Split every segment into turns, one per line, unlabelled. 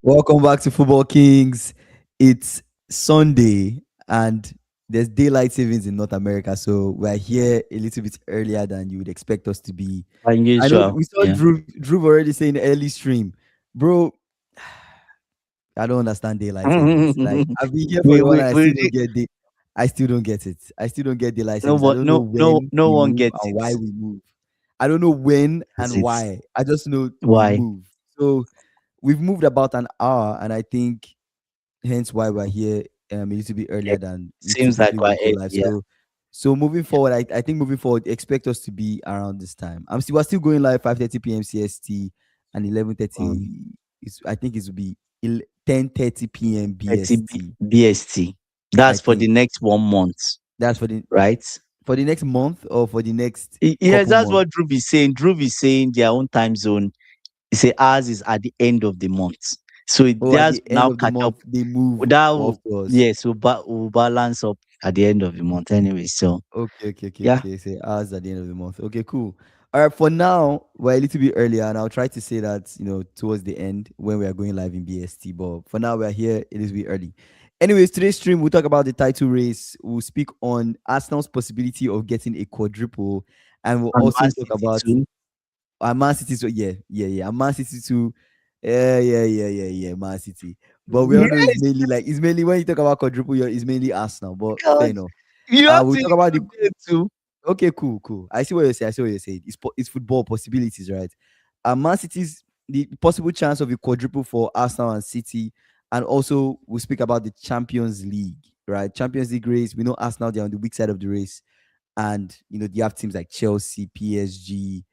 Welcome back to Football Kings. It's Sunday and there's daylight savings in North America, so we're here a little bit earlier than you would expect us to be. I know
Unusual.
we saw
Yeah.
Drew already saying early stream, bro. I don't understand daylight savings. Like I've been here for
we
a while
we
and I
we
still
re-
don't get the. I still don't get it. I still don't get daylight
no
savings. I
one
don't know
no no
when
no
we
one
move
gets
and
it.
why we move. I don't know when
Gets
and
it.
why. I just know we
Why?
move. So we've moved about an hour, and I think hence why we're here a little bit
Okay.
earlier than we
Seems like
typically
we're
would go
early.
live.
Yeah.
So moving forward, I think moving forward, expect us to be around this time. We're still going live 5:30 p.m. CST and 11:30.
Um,
I think it will be 10:30 p.m.
30
BST.
BST.
I
That's for the
think
next 1 month,
that's
right?
for the next month or for the next
Yes,
couple
that's
months.
what Drew is saying. Drew is saying their own time zone. He say ours is at the end of the month, so
Oh, at
theirs
the
will
end
now
of the
catch up.
month they move
That
off
will,
to us.
yes, will balance up at the end of the month anyway. So yeah.
Okay. Say ours at the end of the month. Okay, cool. All right, for now, we're a little bit earlier, and I'll try to say that, towards the end when we are going live in BST. But for now, we're here a little bit early. Anyways, today's stream, we'll talk about the title race. We'll speak on Arsenal's possibility of getting a quadruple, and we'll
And
also
Man
talk
City
about
too.
Man City. So, yeah. And Man City too. Yeah. Man City. But we all know
Yes,
it's mainly when you talk about quadruple, it's mainly Arsenal. But fair
God.
enough.
You have
We'll
to
talk about the
include them too.
Okay, cool. I see what you say. I see what you're saying. It's football possibilities, right? Man City's the possible chance of a quadruple for Arsenal and City, and also we'll speak about the Champions League, right? Champions League race. We know Arsenal they're on the weak side of the race, and you have teams like Chelsea, PSG,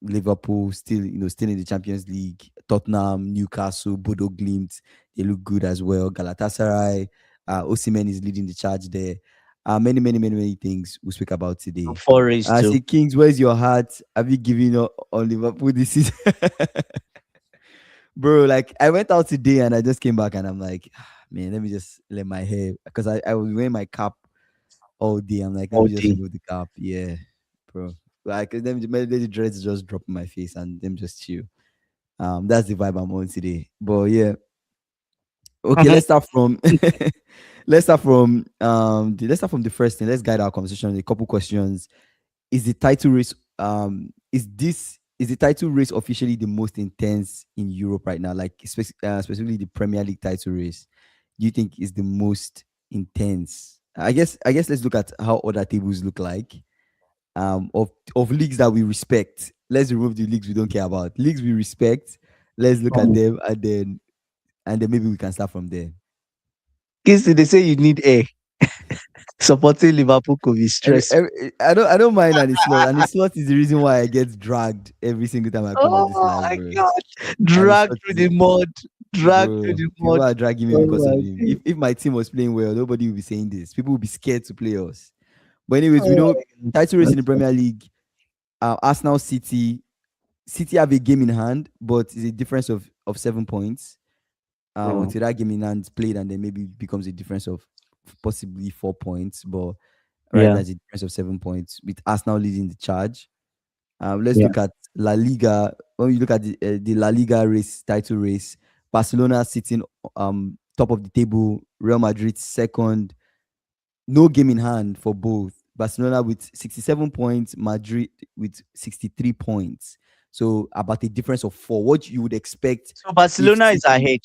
Liverpool still in the Champions League. Tottenham, Newcastle, Bodo Glimt, they look good as well. Galatasaray, Osimhen is leading the charge there. Many things we'll speak about today.
Forest
I
too.
say, Kings, where's your heart? Have you given up on Liverpool this season? Bro, like I went out today and I just came back and I'm like, man, let me just let my hair because I was wearing my cap all day. I'm like, let
All
me just
day.
remove the cap. Yeah, bro. Like let the dreads just drop in my face and them just chill. That's the vibe I'm on today. But yeah, okay, let's start from let's start from the first thing. Let's guide our conversation with a couple questions. Is the title race is the title race officially the most intense in Europe right now? Like specifically the Premier League title race. Do you think is the most intense? I guess let's look at how other tables look like. Of leagues that we respect. Let's remove the leagues we don't care about. Leagues we respect. Let's look at them and then maybe we can start from there.
Kids, they say you need air. Supporting Liverpool could be stressful.
I don't mind an slot, and the slot is the reason why I get dragged every single time I come on this
Oh
live,
my
bro.
God.
And the
Drag
slot
through
is
the mud. Drag through
bro.
the
People
mud.
are dragging me because
Oh
of
my
him.
God.
If my team was playing well, nobody would be saying this. People would be scared to play us. But anyways, we
Oh
know
my God.
title race in the
That's fine.
Premier League. Arsenal, City have a game in hand, but it's a difference of 7 points.
Mm.
Until that game in hand is played, and then maybe it becomes a difference of possibly 4 points. But right now,
Yeah.
it's a difference of 7 points with Arsenal leading the charge. Let's
Yeah.
look at La Liga. When we look at the La Liga race, title race, Barcelona sitting top of the table, Real Madrid second, no game in hand for both. Barcelona with 67 points, Madrid with 63 points. So about a difference of four. What you would expect
So
if
Barcelona is
City
ahead.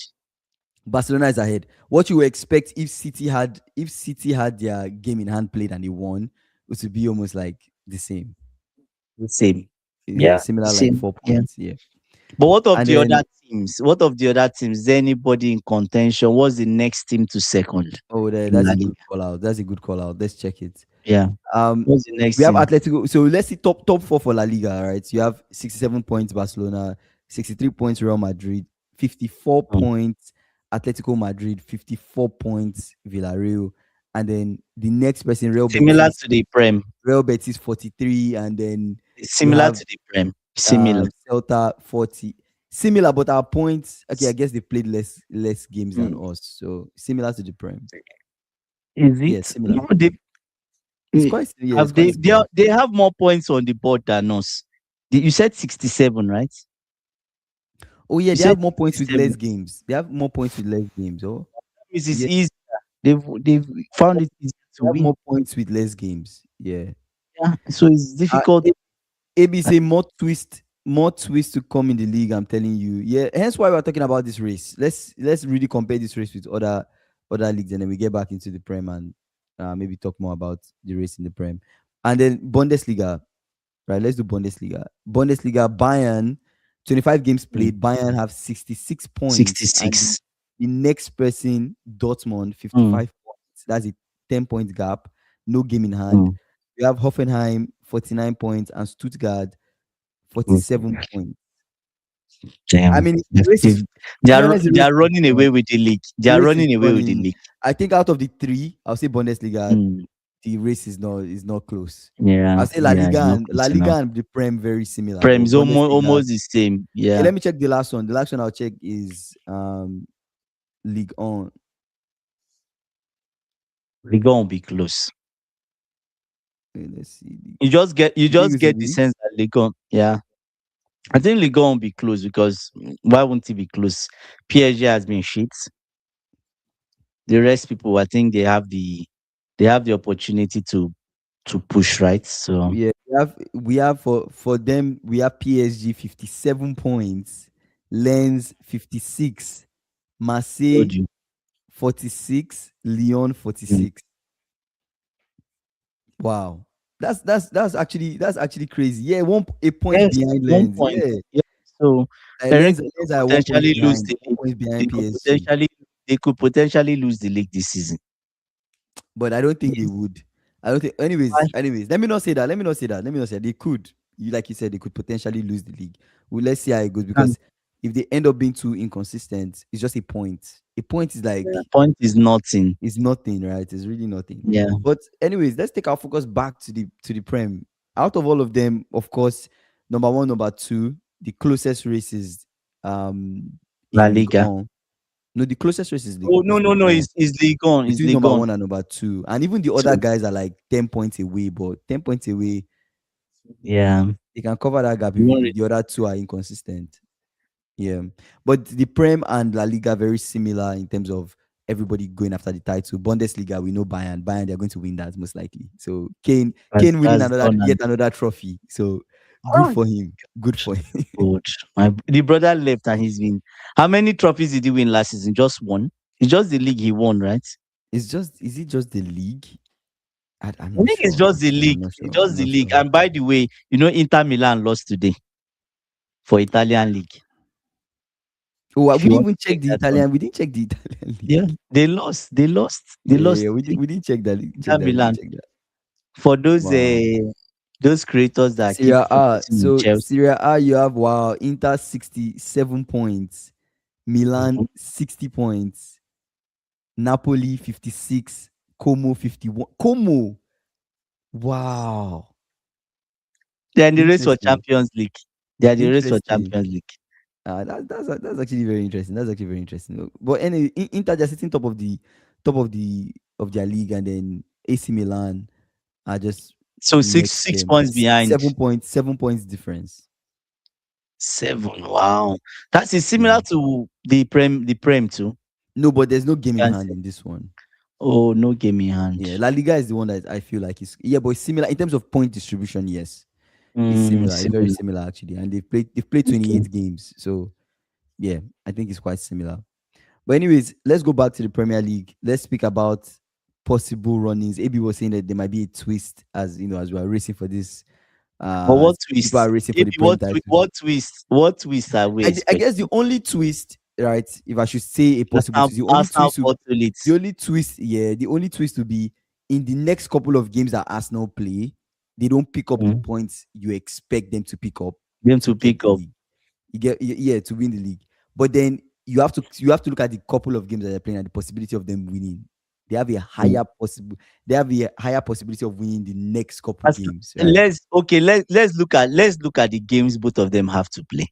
Barcelona is ahead. What you would expect if City had their game in hand played and they won, it would be almost like the same.
The same.
Yeah,
Yeah. The
similar like
same.
four
Yeah.
points. Yeah.
But what of
And
the other
then,
teams? What of the other teams? Is there anybody in contention? What's the next team to second in
that's
La
a
Liga?
good call out. That's a good call out. Let's check it.
Yeah.
Um,
What's the next
we have
team?
Atletico. So let's see top four for La Liga, right? So you have 67 points Barcelona, 63 points Real Madrid, 54
Mm.
points Atletico Madrid, 54 points Villarreal, and then the next person
Similar to the Prem.
Real Betis 43, and then you
Similar
have
to the Prem. Similar.
Celta 40. Similar, but our points. Okay, I guess they played less games than
Mm.
us, so similar to the Prem.
Is
Yeah,
it?
similar.
No, they
It's
have
quite similar.
they have more points on the board than us. You said 67, right?
Oh yeah,
You
they
said
have more points with
67.
less games. They have more points with less games. Oh
Means it's
yeah,
easy. They've found it easier to
they have
win.
more points with less games. Yeah.
Yeah. So it's difficult.
AB say more twist to come in the league. I'm telling you. Yeah, hence why we're talking about this race. Let's really compare this race with other leagues, and then we get back into the Prem and maybe talk more about the race in the Prem, and then Bundesliga. Right, let's do Bundesliga. Bundesliga, Bayern, 25 games
Mm,
played. Bayern have 66 points, and
66.
the next person, Dortmund,
Mm,
55 points. That's a 10-point gap. No game in hand.
mm,
We have Hoffenheim 49 points and Stuttgart
mm.
47 points. I
Damn.
mean, the race is,
They
to be
are
honest, the
they
race
are
is
running
fun.
away with the league. They
The
are
race is
running away with the
funny.
league.
I think out of the three, I'll say Bundesliga,
Mm,
the race is not close.
yeah,
I'll say
yeah, it's not
La
close
Liga
enough.
and the Prem very similar,
Prem
but
is
Bundesliga.
almost the same.
Okay,
Yeah.
let me check the last one. The last one I'll check is League On.
They gonna be close.
Okay, let's see.
You
You think
just
this will
get the
be?
sense that Ligon, yeah. I think Ligon will be close because why wouldn't it be close? PSG has been shit. The rest people, I think they have the opportunity to push, right? So
Yeah, we have for them we have PSG 57 points, Lens 56, Marseille
told you.
46, Lyon
Mm.
46. Wow. That's actually crazy. Yeah, a point
Yes,
behind
one
Lens.
point.
Yeah.
Yeah. So
Lens
Enrique could
Lens are 1 point
potentially lose
behind,
the
one
league.
point
They
behind
could
PSG.
potentially they could potentially lose the league this season.
But I don't think they
Yes.
would. I don't think. Anyways, let me not say that. Let me not say that. Let me not say that. They could. Like you said, they could potentially lose the league. Well, let's see how it goes
And
because if they end up being too inconsistent, it's just a point. A point is like
the point is nothing.
it's nothing, right? It's really nothing.
Yeah.
But anyways, let's take our focus back to the Prem. Out of all of them, of course, number one, number two, the closest races
La
in League
Liga.
On. No, the closest race is League
Oh
is
no,
League On
it's Ligon. It's
between number
Ligon.
one and number two. And even the other
So
guys are like 10 points away, but 10 points away,
yeah.
they can cover that gap
You won't
if the other two are inconsistent. Yeah. But the Prem and La Liga very similar in terms of everybody going after the title. Bundesliga, we know Bayern. Bayern, they're going to win that most likely. So Kane winning
that's
another
done
yet
and
another trophy. So good for him. Good for him.
good. The brother left and he's been. How many trophies did he win last season? Just one. It's just the league he won, right?
Is it just the league? I'm
I
not
think it's
sure.
just the
Actually, I'm
league.
not
It's
sure.
just
I'm
the
not
league.
sure.
And by the way, Inter Milan lost today for Italian league.
Oh,
If
we
you
didn't
want
even
to check
check the
that one,
Italian. We didn't check the Italian
yeah,
league.
they lost. They lost. They
Yeah,
lost
yeah,
today.
we didn't check that.
Inter
We didn't
Milan.
check that.
For
Wow.
those creators that keep
Syria A.
focusing on
So
Chelsea.
Syria A, you have wow, Inter 67 points, Milan
Mhm.
60 points, Napoli 56, Como 51. Como. Wow.
They are in the race for
Interesting.
Champions League. They are the race for
Interesting.
Champions League.
That's actually very interesting. That's actually very interesting. But anyway, Inter just sitting top of their league, and then AC Milan are just
So
next to
six
them.
points behind.
7 points, 7 points difference.
7. Wow. That is
Yeah.
similar to the Prem too.
No, but there's no game in
Can
hand
say.
in this one.
Oh, no game in hand.
Yeah, La Liga is the one that I feel like is but it's similar in terms of point distribution. Yes, it's similar. It's very
Similar.
similar actually, and they've played
Okay.
28 games. So yeah, I think it's quite similar. But anyways, let's go back to the Premier League. Let's speak about possible runnings. AB was saying that there might be a twist as we are racing for this.
But what
As people are
twist?
racing for
Maybe
the Prem title.
what twist are we
I guess the
expecting?
only twist, right? If I should say a possible twist,
Arsenal bottle it.
the only twist to be in the next couple of games that Arsenal play, they don't pick up the
Mm.
points you expect them to pick up
Them
to
to
get
pick
the
up.
league. Yeah, to win the league. But then you have to look at the couple of games that they're playing and the possibility of them winning. They have a
Mm.
higher possible. They have a higher possibility of winning the next couple
As-
games, right?
let's look at the games both of them have to play.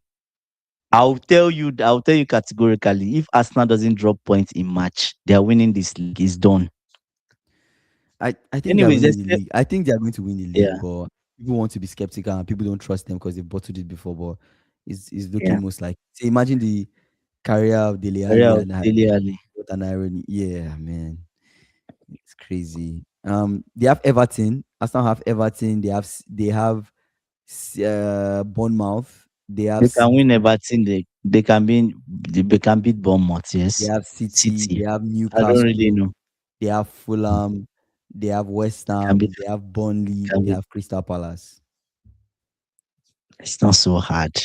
I'll tell you categorically, if Arsenal doesn't drop points in March, they are winning this league. It's done.
I think they are
Anyways,
winning the league. I think they are going to win the league,
yeah.
but people want to be skeptical and people don't trust them because they've bottled it before. But is
Yeah.
looking most like. So imagine the career of Dele
Career
Alli
of
and
Dele Alli.
what an irony. Yeah, man, it's crazy. They have Everton. Arsenal have Everton. They have Bournemouth. They have
They can win
City.
Everton. They can beat Bournemouth.
They
Yes.
have City.
City.
They have
I don't really
Newcastle.
know.
They have Fulham. They have West
Can beat.
Ham. They have Burnley.
Can
They
beat.
have Crystal Palace.
It's not so hard.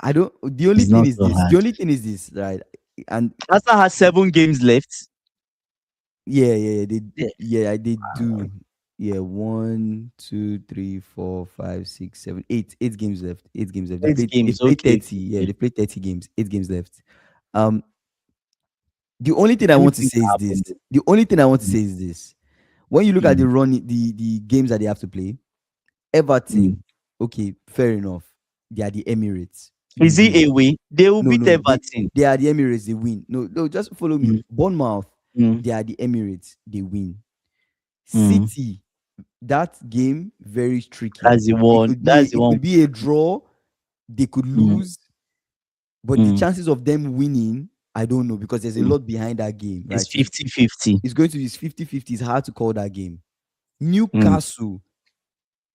I don't. The only
It's
thing
not
is
so
this.
hard.
The only thing is this, right? And
Arsenal has 7 games left.
yeah, yeah, yeah,
Yeah.
they do. Yeah, one, two, three, four, five, six, seven, eight. 8 games left. 8 games left. They
8 games.
played
Okay.
30. Yeah, they played 30 games. 8 games left. Um, the only thing I want to
Anything
say
can
is
happen.
this. The only thing I want to
Mm,
say is this. When you look at
mm,
the games that they have to play,
mm.
Everton, okay, fair enough. They are the Emirates. You
Is
win.
he away? They will
No,
beat
no,
Everton.
they are the Emirates. They win. No, no, just follow me.
Mm,
Bournemouth,
mm,
they are the Emirates. They win.
mm.
City, that game very tricky.
That's the one. That's the
It
one.
could be a draw. They could
Mm,
lose, but the
mm,
chances of them winning, I don't know because there's a
mm.
lot behind that game,
It's
right?
50-50.
It's going to be 50-50. It's hard to call that game.
Mm.
Newcastle,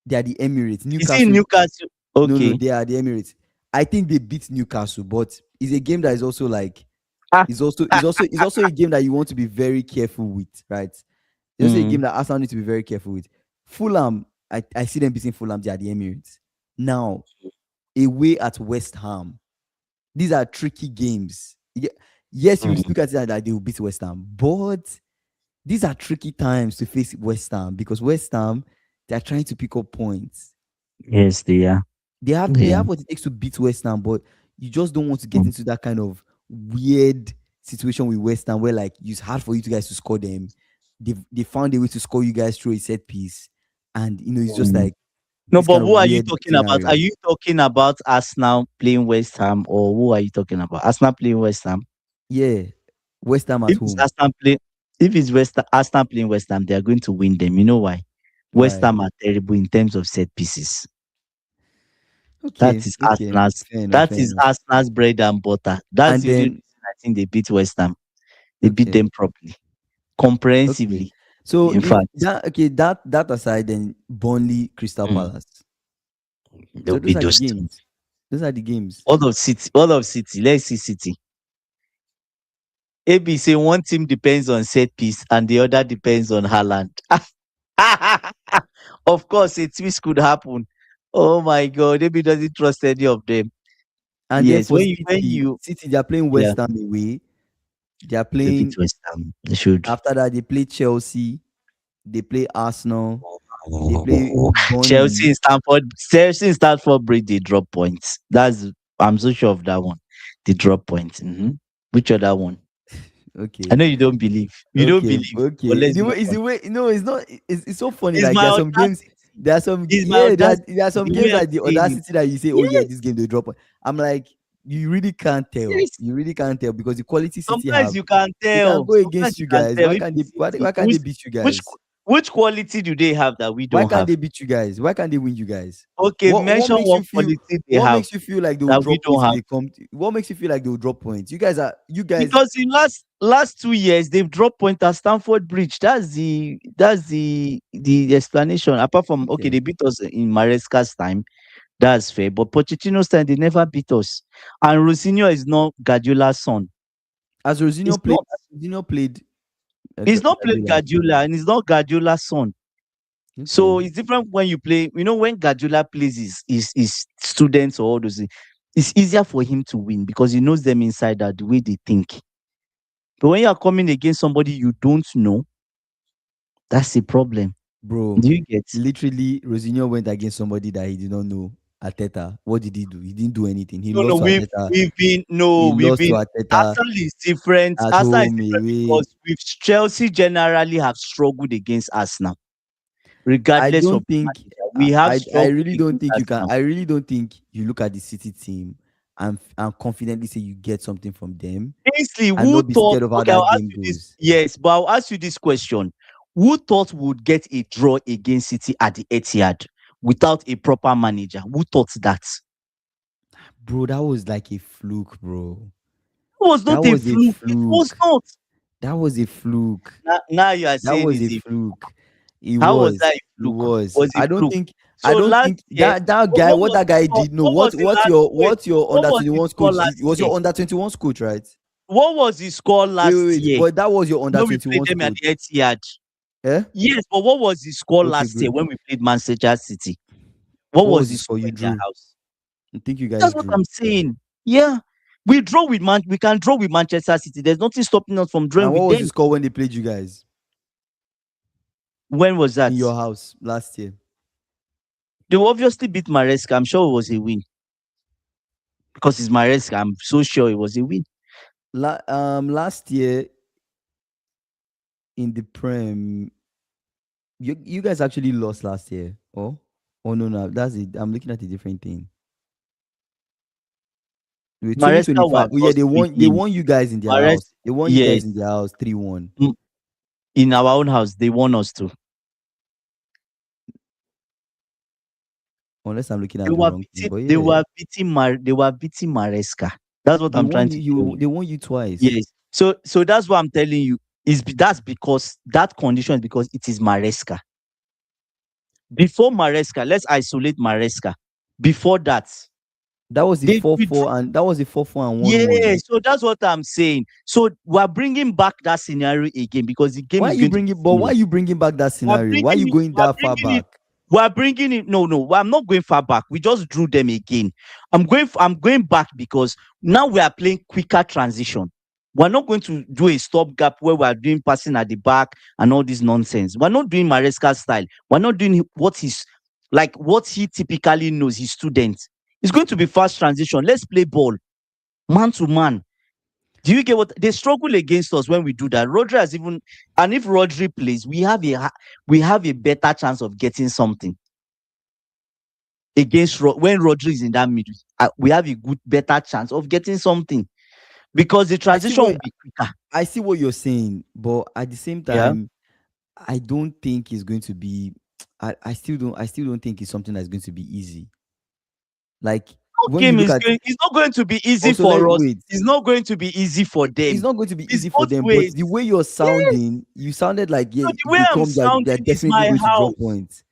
they are the Emirates.
Is he in
Newcastle,
Newcastle?
no, no,
Okay.
they are the Emirates. I think they beat Newcastle, but it's a game that is also like
Ah,
it's also a game that you want to be very careful with, right? It's also a
mm,
game that Arsenal need to be very careful with. Fulham, I see them beating Fulham. They are the Emirates. Now, away at West Ham. These are tricky games. Yes, you
mm.
look at it that they will beat West Ham, but these are tricky times to face West Ham because West Ham, they are trying to pick up points.
Yes, they are.
They
Yeah.
have what it takes to beat West Ham, but you just don't want to get
Mm,
into that kind of weird situation with West Ham where like it's hard for you guys to score them. They found a way to score you guys through a set piece, and it's just
mm.
like
No,
this
but
kind of
who are you
weird
talking about? Are
scenario.
you talking about Arsenal playing West Ham, or who are you talking about? Arsenal playing West Ham.
Yeah, West Ham at
If it's
home.
Arsenal play, if it's Arsenal playing West Ham, they are going to win them. You know why? West
Why?
Ham are terrible in terms of set pieces. That
Okay,
is
okay,
Arsenal's.
fair enough,
That
fair
is
enough.
Arsenal's bread and butter. That's
And
the only reason
then
I think they beat West Ham. They beat
okay,
them properly,
okay.
comprehensively.
So
In
if
fact,
that aside, then Burnley, Crystal
mm,
Palace. So
they'll
those
beat
are the
those two.
games. Those are the games.
All of City. All of City. Let's see City. AB say one team depends on set piece and the other depends on Haaland. Of course, a twist could happen. Oh my God, AB doesn't trust any of them.
And then
Yes,
for
when you
City, they are playing
yeah,
West Ham away. They are
they beat
playing
West Ham. They should.
after that. They play Chelsea. They play Arsenal. They play
Chelsea
Burnley.
in Stamford Bridge, they drop points. I'm so sure of that one. They drop points. Which other one? I
Okay,
know you don't believe. You don't
okay,
believe, but
okay.
let's
The
move
way is
on.
the way. No, it's not. It's so funny.
It's
Like
my
there are some games.
audacity.
There are some
It's my
yeah.
audacity.
There are some
The
games
way I'm
like the
saying it.
audacity that you say, oh yeah,
Yes,
this game they drop. I'm like, you really can't tell.
yes.
You really can't tell because the quality City
Sometimes
have,
you can
they can
tell.
go
Sometimes
against
you
you
can
guys.
tell if it's City.
Why can't they beat you
Which
guys?
which quality do they have that we
Why
don't
can't
have?
they beat you guys? Why can't they win you guys?
Okay, mention what quality they
What
have
makes you feel like they will
that we
drop
don't
points if
have.
they come what makes you feel like they will drop points? You guys
Because in last 2 years they've dropped point at Stamford Bridge. That's the explanation. Apart from okay,
okay.
they beat us in Maresca's time. That's fair. But Pochettino's time they never beat us. And Rosinho is not Guardiola's son.
As
It's not.
Ronaldinho played
He's not playing
Guardiola.
Guardiola, and he's not Guardiola's son. So
Okay.
it's different when you play. When Guardiola plays his students or all those things, it's easier for him to win because he knows them inside out the way they think. But when you are coming against somebody you don't know, that's a problem.
Bro,
Do you get?
literally Rosinho went against somebody that he did not know. Ateta. What did he do? He didn't do anything. He
No, no,
lost to Ateta.
no,
He
we've
lost to
been.
Ateta
Arsenal is different.
at
Arsenal is
home
different
away.
because with Chelsea generally have struggled against Arsenal,
I
regardless of
don't
the
think
manager. We have
I
struggled
really don't
against
think you can.
Arsenal.
I really don't think you look at the City team and confidently say you get something from them
Ainsley,
and
who
not be
thought?
scared of how
Okay, I'll
that
ask
game
you this.
goes.
Yes, but I'll ask you this question: who thought we would get a draw against City at the Etihad without a proper manager? Who thought that?
Bro, that was like a fluke, bro.
It was
That
not a
was a
fluke. It was
fluke.
not.
That was a fluke.
Now you are
That
saying
was
it's
a
a
fluke. It
how was
was.
that a
It
fluke?
was.
Was a fluke.
I
So
don't
last
think
year,
that guy,
what
what
was
that
the
guy
score?
did. No,
What was the last wait?
what's your
What
under
was the
21's
score
coach did?
last
It was
year?
your under 21's coach, right?
What was the score last
Wait.
year
But that was your under
when we played
21's
them at
coach.
the Etihad?
Eh?
Yes, but what was the score
Okay,
last year
good.
when we played Manchester City? What
What
was
was
the
the score?
score
You
in their
drew.
house?
I think you guys
That's what
drew.
I'm saying. Yeah. We can draw with Manchester City. There's nothing stopping us from drawing
And what
with
was the
them.
score when they played you guys
When was that?
in your house last year?
They obviously beat Maresca. I'm sure it was a win because it's Maresca. I'm so sure it was a win.
Last year in the Prem, you guys actually lost last year. Oh no, that's it. I'm looking at a different thing. With
Maresca will
2025.
have
Oh yeah,
lost three
they
games.
won you guys in their
Maresca,
house. They won you
yes,
guys in their house 3-1.
mm, in our own house, they won us too.
Unless I'm looking at the wrong thing. But
They
yeah.
were they were beating Maresca. That's what I'm trying to tell you.
They won you twice.
Yes. So that's what I'm telling you. That's because that condition is because it is Maresca. Before Maresca, let's isolate Maresca. Before that,
That was the
they
4-4 and that was the 4-4 and 1-1.
yeah. So that's what I'm saying. So we're bringing back that scenario again because the game
Why are
is
you
going to be
bringing but why
similar.
are you bringing back that scenario? Why are you going
We're
that far
bringing it.
back?
We're bringing it. No. I'm not going far back. We just drew them again. I'm going back because now we are playing quicker transition. We're not going to do a stopgap where we're doing passing at the back and all this nonsense. We're not doing Maresca style. We're not doing what he typically knows, his students. It's going to be fast transition. Let's play ball, man to man. Do you get what they struggle against us when we do that? Rodri has even, and if Rodri plays, we have a better chance of getting something against when Rodri is in that middle. We have a better chance of getting something because the
I see
transition
what
will be quicker.
I see what you're saying, but at the same
Yeah.
time, I don't think it's going to be. I still don't think it's something that's going to be easy. Like
No
when you
game
look
is
at
going. It's not going to be easy
also let
for us.
wait.
It's not going to be easy for
It's
them.
not going to be
It's
easy for
both
them, but
ways.
the way you're
Yes.
sounding, you sounded like yeah,
So the
if
way
they
I'm
come, they're
sounding is
definitely
my
going to drop
house.
points.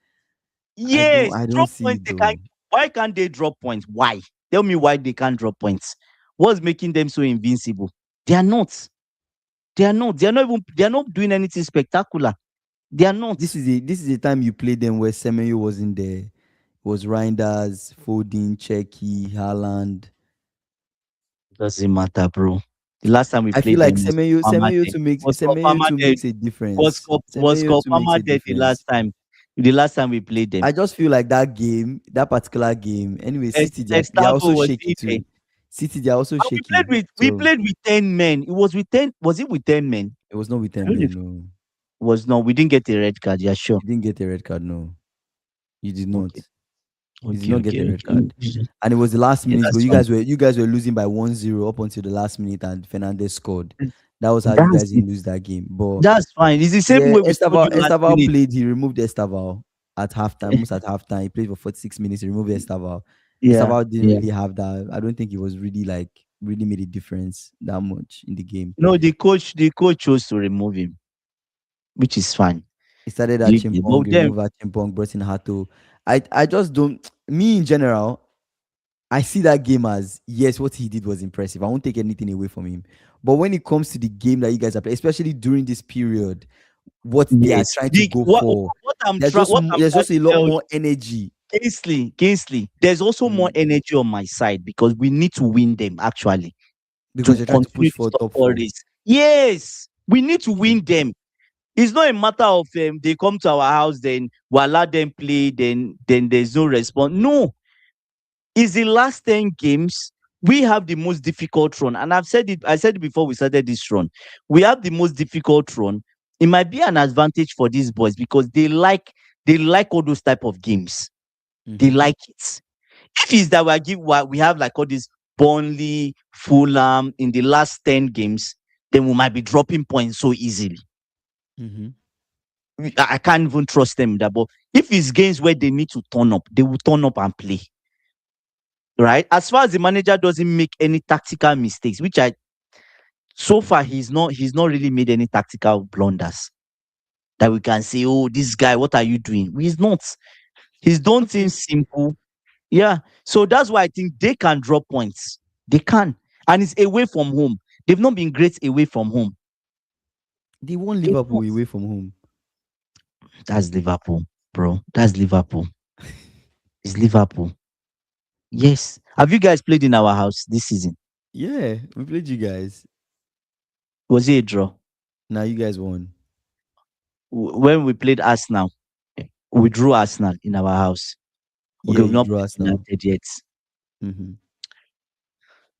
Yes,
I don't
drop
see
points.
it
They can't.
though.
Why can't they drop points? Why? Tell me why they can't drop points. What's making them so invincible? They are not. They are not. They are not even. They are not doing anything spectacular. They are not.
This is a time you played them where Semenyo wasn't there. It was Reinders, Foden, Cherki, Haaland.
Doesn't matter, bro. The last time we
I feel
played
like
them was Kopama dead. Was
Semenyo
Kopama
too
dead?
makes a difference.
Was
Semenyo too makes
Kopama
a
dead the last
difference.
time? The last time we played them.
I just feel like that game, that particular game. Anyway, City they're
Estavo
also
was
shaky
he there?
too. City they're also
And
shaky.
we
So
played with 10 men. It was with 10. Was it with 10 men?
it was not with
I
them,
don't know if
man.
it
No,
was not. We didn't get a red card. Yeah, sure.
you didn't get a red card. No, you did not.
Okay.
You did not get a red
Okay.
card. And it was the last
Yeah,
minute, but
that's fine.
you guys were losing by 1-0 up until the last minute, and Fernandez scored. That was how you
That's
guys
it.
didn't lose that game. But
That's fine. It's the same
yeah,
way we scored you last
Estaval
minute.
played. He removed Estaval at halftime. Almost at halftime, he played for 46 minutes. He removed Estaval.
Yeah.
Estaval didn't
Yeah.
really have that. I don't think it was really like really made a difference that much in the game.
No, the coach chose to remove him, which is fine.
He started at
You get-
Chimpong,
But then
removed at Chimpong, brought in Hato. I just don't. Me in general, I see that game as yes, what he did was impressive. I won't take anything away from him. But when it comes to the game that you guys are playing, especially during this period, what they are
yes.
trying to go for,
What I'm
there's
trying
just
to
a lot
tell
more energy.
Kingsley, there's also more
Mm.
energy on my side because we need to win them actually
Because
to
you're trying to
continue
push
this
for
top
top
four
four.
race. Yes, we need to
Okay.
win them. It's not a matter of they come to our house, then we allow them play, then there's no response. No, it's the last 10 games. We have the most difficult run. And I said it before we started this run. We have the most difficult run. It might be an advantage for these boys because they like all those type of games. They
Mm-hmm.
like it. If it's that we have like all these Burnley, Fulham in the last 10 games, then we might be dropping points so easily.
Mm-hmm.
I can't even trust them in that. But if it's games where they need to turn up, they will turn up and play. right? As far as the manager doesn't make any tactical mistakes, which I so far he's not really made any tactical blunders that we can say, oh, this guy, what are you doing? He's not. He's done
Okay,
things simple. Yeah. So that's why I think they can drop points. They can. And it's away from home. They've not been great away from home.
they won
They've
Liverpool
not.
away from home.
That's Liverpool, bro. That's Liverpool. It's Liverpool. Yes. Have you guys played in our house this season?
Yeah, we played you guys.
Was it a draw?
Now you guys won.
When we played Arsenal, we drew Arsenal in our house. Okay,
Yeah,
we've
you
not
drew us
played
now.
United yet.
Mm-hmm.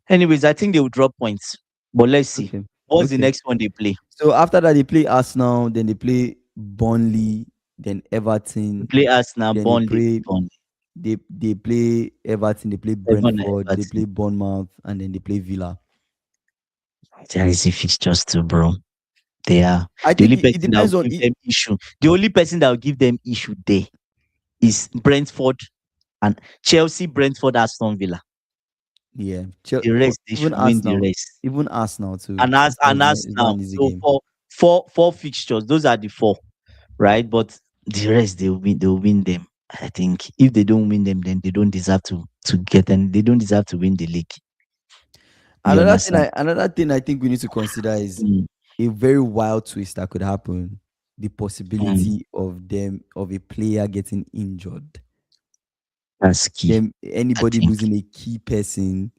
Anyways, I think they will drop points. But let's see.
Okay,
What's the
okay.
next one they play?
So after that, they play Arsenal, then they play Burnley, then
We
Everton,
play Arsenal,
then they
Burnley,
play
Burnley.
they play Everton, they play
Everton,
Brentford, they play
Everton.
Bournemouth, and then they play Villa.
There is a fixtures too, bro. They are
I
the
think
only
it
person that will
depends on
give
it.
them issue. The only person that will give them issue there is Brentford and Chelsea, Brentford, Aston Villa.
Yeah,
The rest they should win the rest.
Even Arsenal too.
And as
Arsenal
and as
is not
now,
an easy
so
game.
four fixtures. Those are the four, right? But the rest they will win. They will win them. I think if they don't win them, then they don't deserve to get, and they don't deserve to win the league. You understand?
Another thing I think we need to consider is
Mm,
a very wild twist that could happen. The
mm,
possibility of them of a player getting injured.
that's key.
Them
I
anybody
think
losing a key person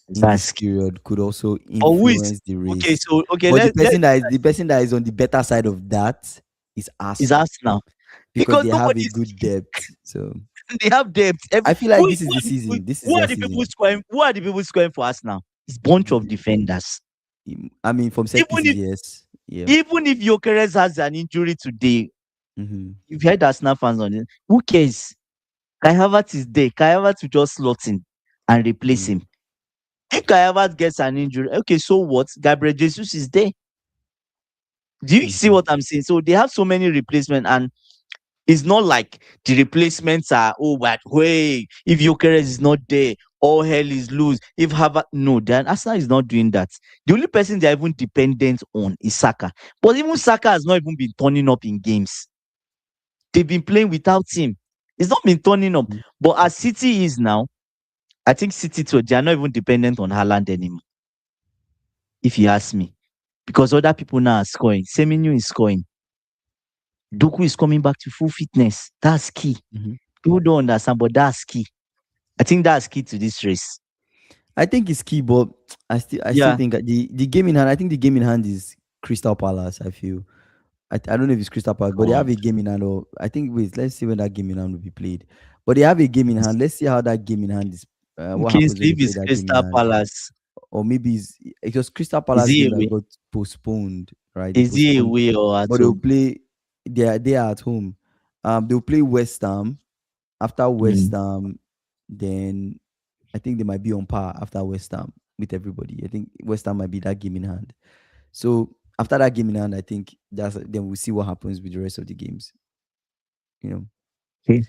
in this
that's key.
period could also
But who is
influence the
okay?
race.
So okay,
But
let's
the person that is on the better side of that is
is
Arsenal
Arsenal
because
because
they have a
nobody's
good depth. So
they have depth.
I feel
Who,
like
who
this is the
are the people?
season. This is
Who are
their
the people
season.
scoring? Who are the people scoring for Arsenal? It's bunch of defenders.
I mean, from set
Even
pieces,
if
yes, yeah.
even if Gyökeres has an injury today,
Hmm.
you've heard Arsenal fans on it. Who cares? Kai Havertz is there. Kai Havertz will just slot in and replace
Mm.
him. If Kai Havertz gets an injury, okay, so what? Gabriel Jesus is there. Do you see
Okay.
what I'm saying? So they have so many replacements, and it's not like the replacements are, oh, but hey, if Gyökeres is not there, all hell is loose. If Havertz, no, then Arsenal is not doing that. The only person they're even dependent on is Saka. But even Saka has not even been turning up in games. They've been playing without him. It's not been turning up.
Mhm.
But as City is now, I think City too, they are not even dependent on Haaland anymore, if you ask me. Because other people now are scoring. Semenyo is scoring. Doku is coming back to full fitness. That's key.
Mhm.
People don't understand, but that's key. I think that's key to this race.
I think it's key, but I still
Yeah.
think that the game in hand. I think the game in hand is Crystal Palace. I feel. I don't know if it's Crystal Palace, but they have
God.
a game in hand. Or I think wait, let's see when that game in hand will be played. But they have a game in hand. Let's see how that game in hand is. What happens when
Kingsley
they play
is
that game in
Crystal
hand?
Palace.
Or maybe it was Crystal
Is
Palace
he
game that
away?
got postponed. Right, they
Is he
postponed.
away or at
But they'll
home?
play. They are at home. They'll play West Ham. After West
Mm.
Ham, then I think they might be on par after West Ham with everybody. I think West Ham might be that game in hand. So after that game in hand, I think that's then we'll see what happens with the rest of the games. You know.
Okay.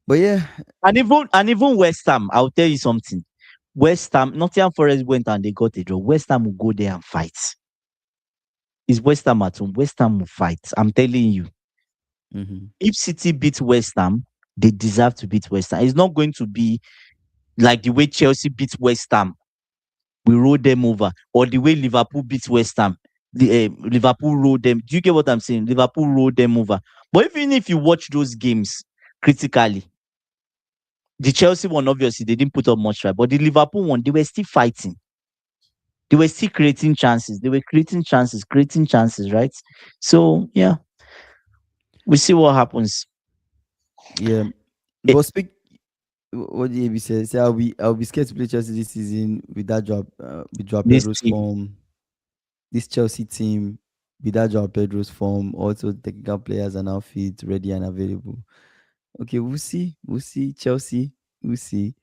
But yeah,
And even West Ham, I'll tell you something. West Ham, Nottingham Forest went and they got a draw. West Ham will go there and fight. Is West Ham at home? West Ham will fight. I'm telling you.
mhm.
If City beat West Ham, they deserve to beat West Ham. It's not going to be like the way Chelsea beat West Ham. We roll them over, or the way Liverpool beat West Ham. Liverpool rolled them. Do you get what I'm saying? Liverpool rolled them over. But even if you watch those games critically, the Chelsea one obviously they didn't put up much fight, but the Liverpool one they were still fighting. They were still creating chances. They were creating chances, right? So yeah, we see what happens.
Yeah.
Eh,
But what the AB says, say I'll be scared to play Chelsea this season with that job with Joao
this
Pedro's
team,
form. This Chelsea team with that Joao Pedro's form, also technical players are now fit, ready and available. Okay, we'll see. We'll see. Chelsea. We'll see.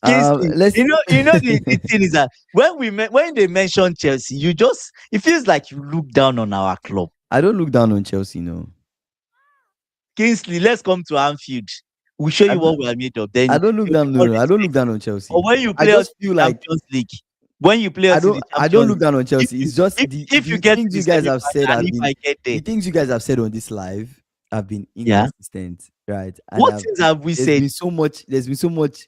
Kingsley,
Let's.
the thing is that when they mention Chelsea, it feels like you look down on our club.
I don't look down on Chelsea, no.
Kingsley, let's come to Anfield. we show
I
you
don't,
what we are made of.
I
Then
don't look
there'll
down.
be
No,
more
no, I don't look
respect.
down on
Or
Chelsea.
when you
I
play us
just
in the
feel like
Champions League, when you play
I
us in
don't
the
I don't
Champions
look
League,
down on
if
Chelsea.
you
It's just
if you
the
get to
things
the
you guys
semi
have said
final,
have
if
been
I get there,
the things you guys have said on this live have been
yeah.
inconsistent, right? And
What
I've
things have we said?
there's been so much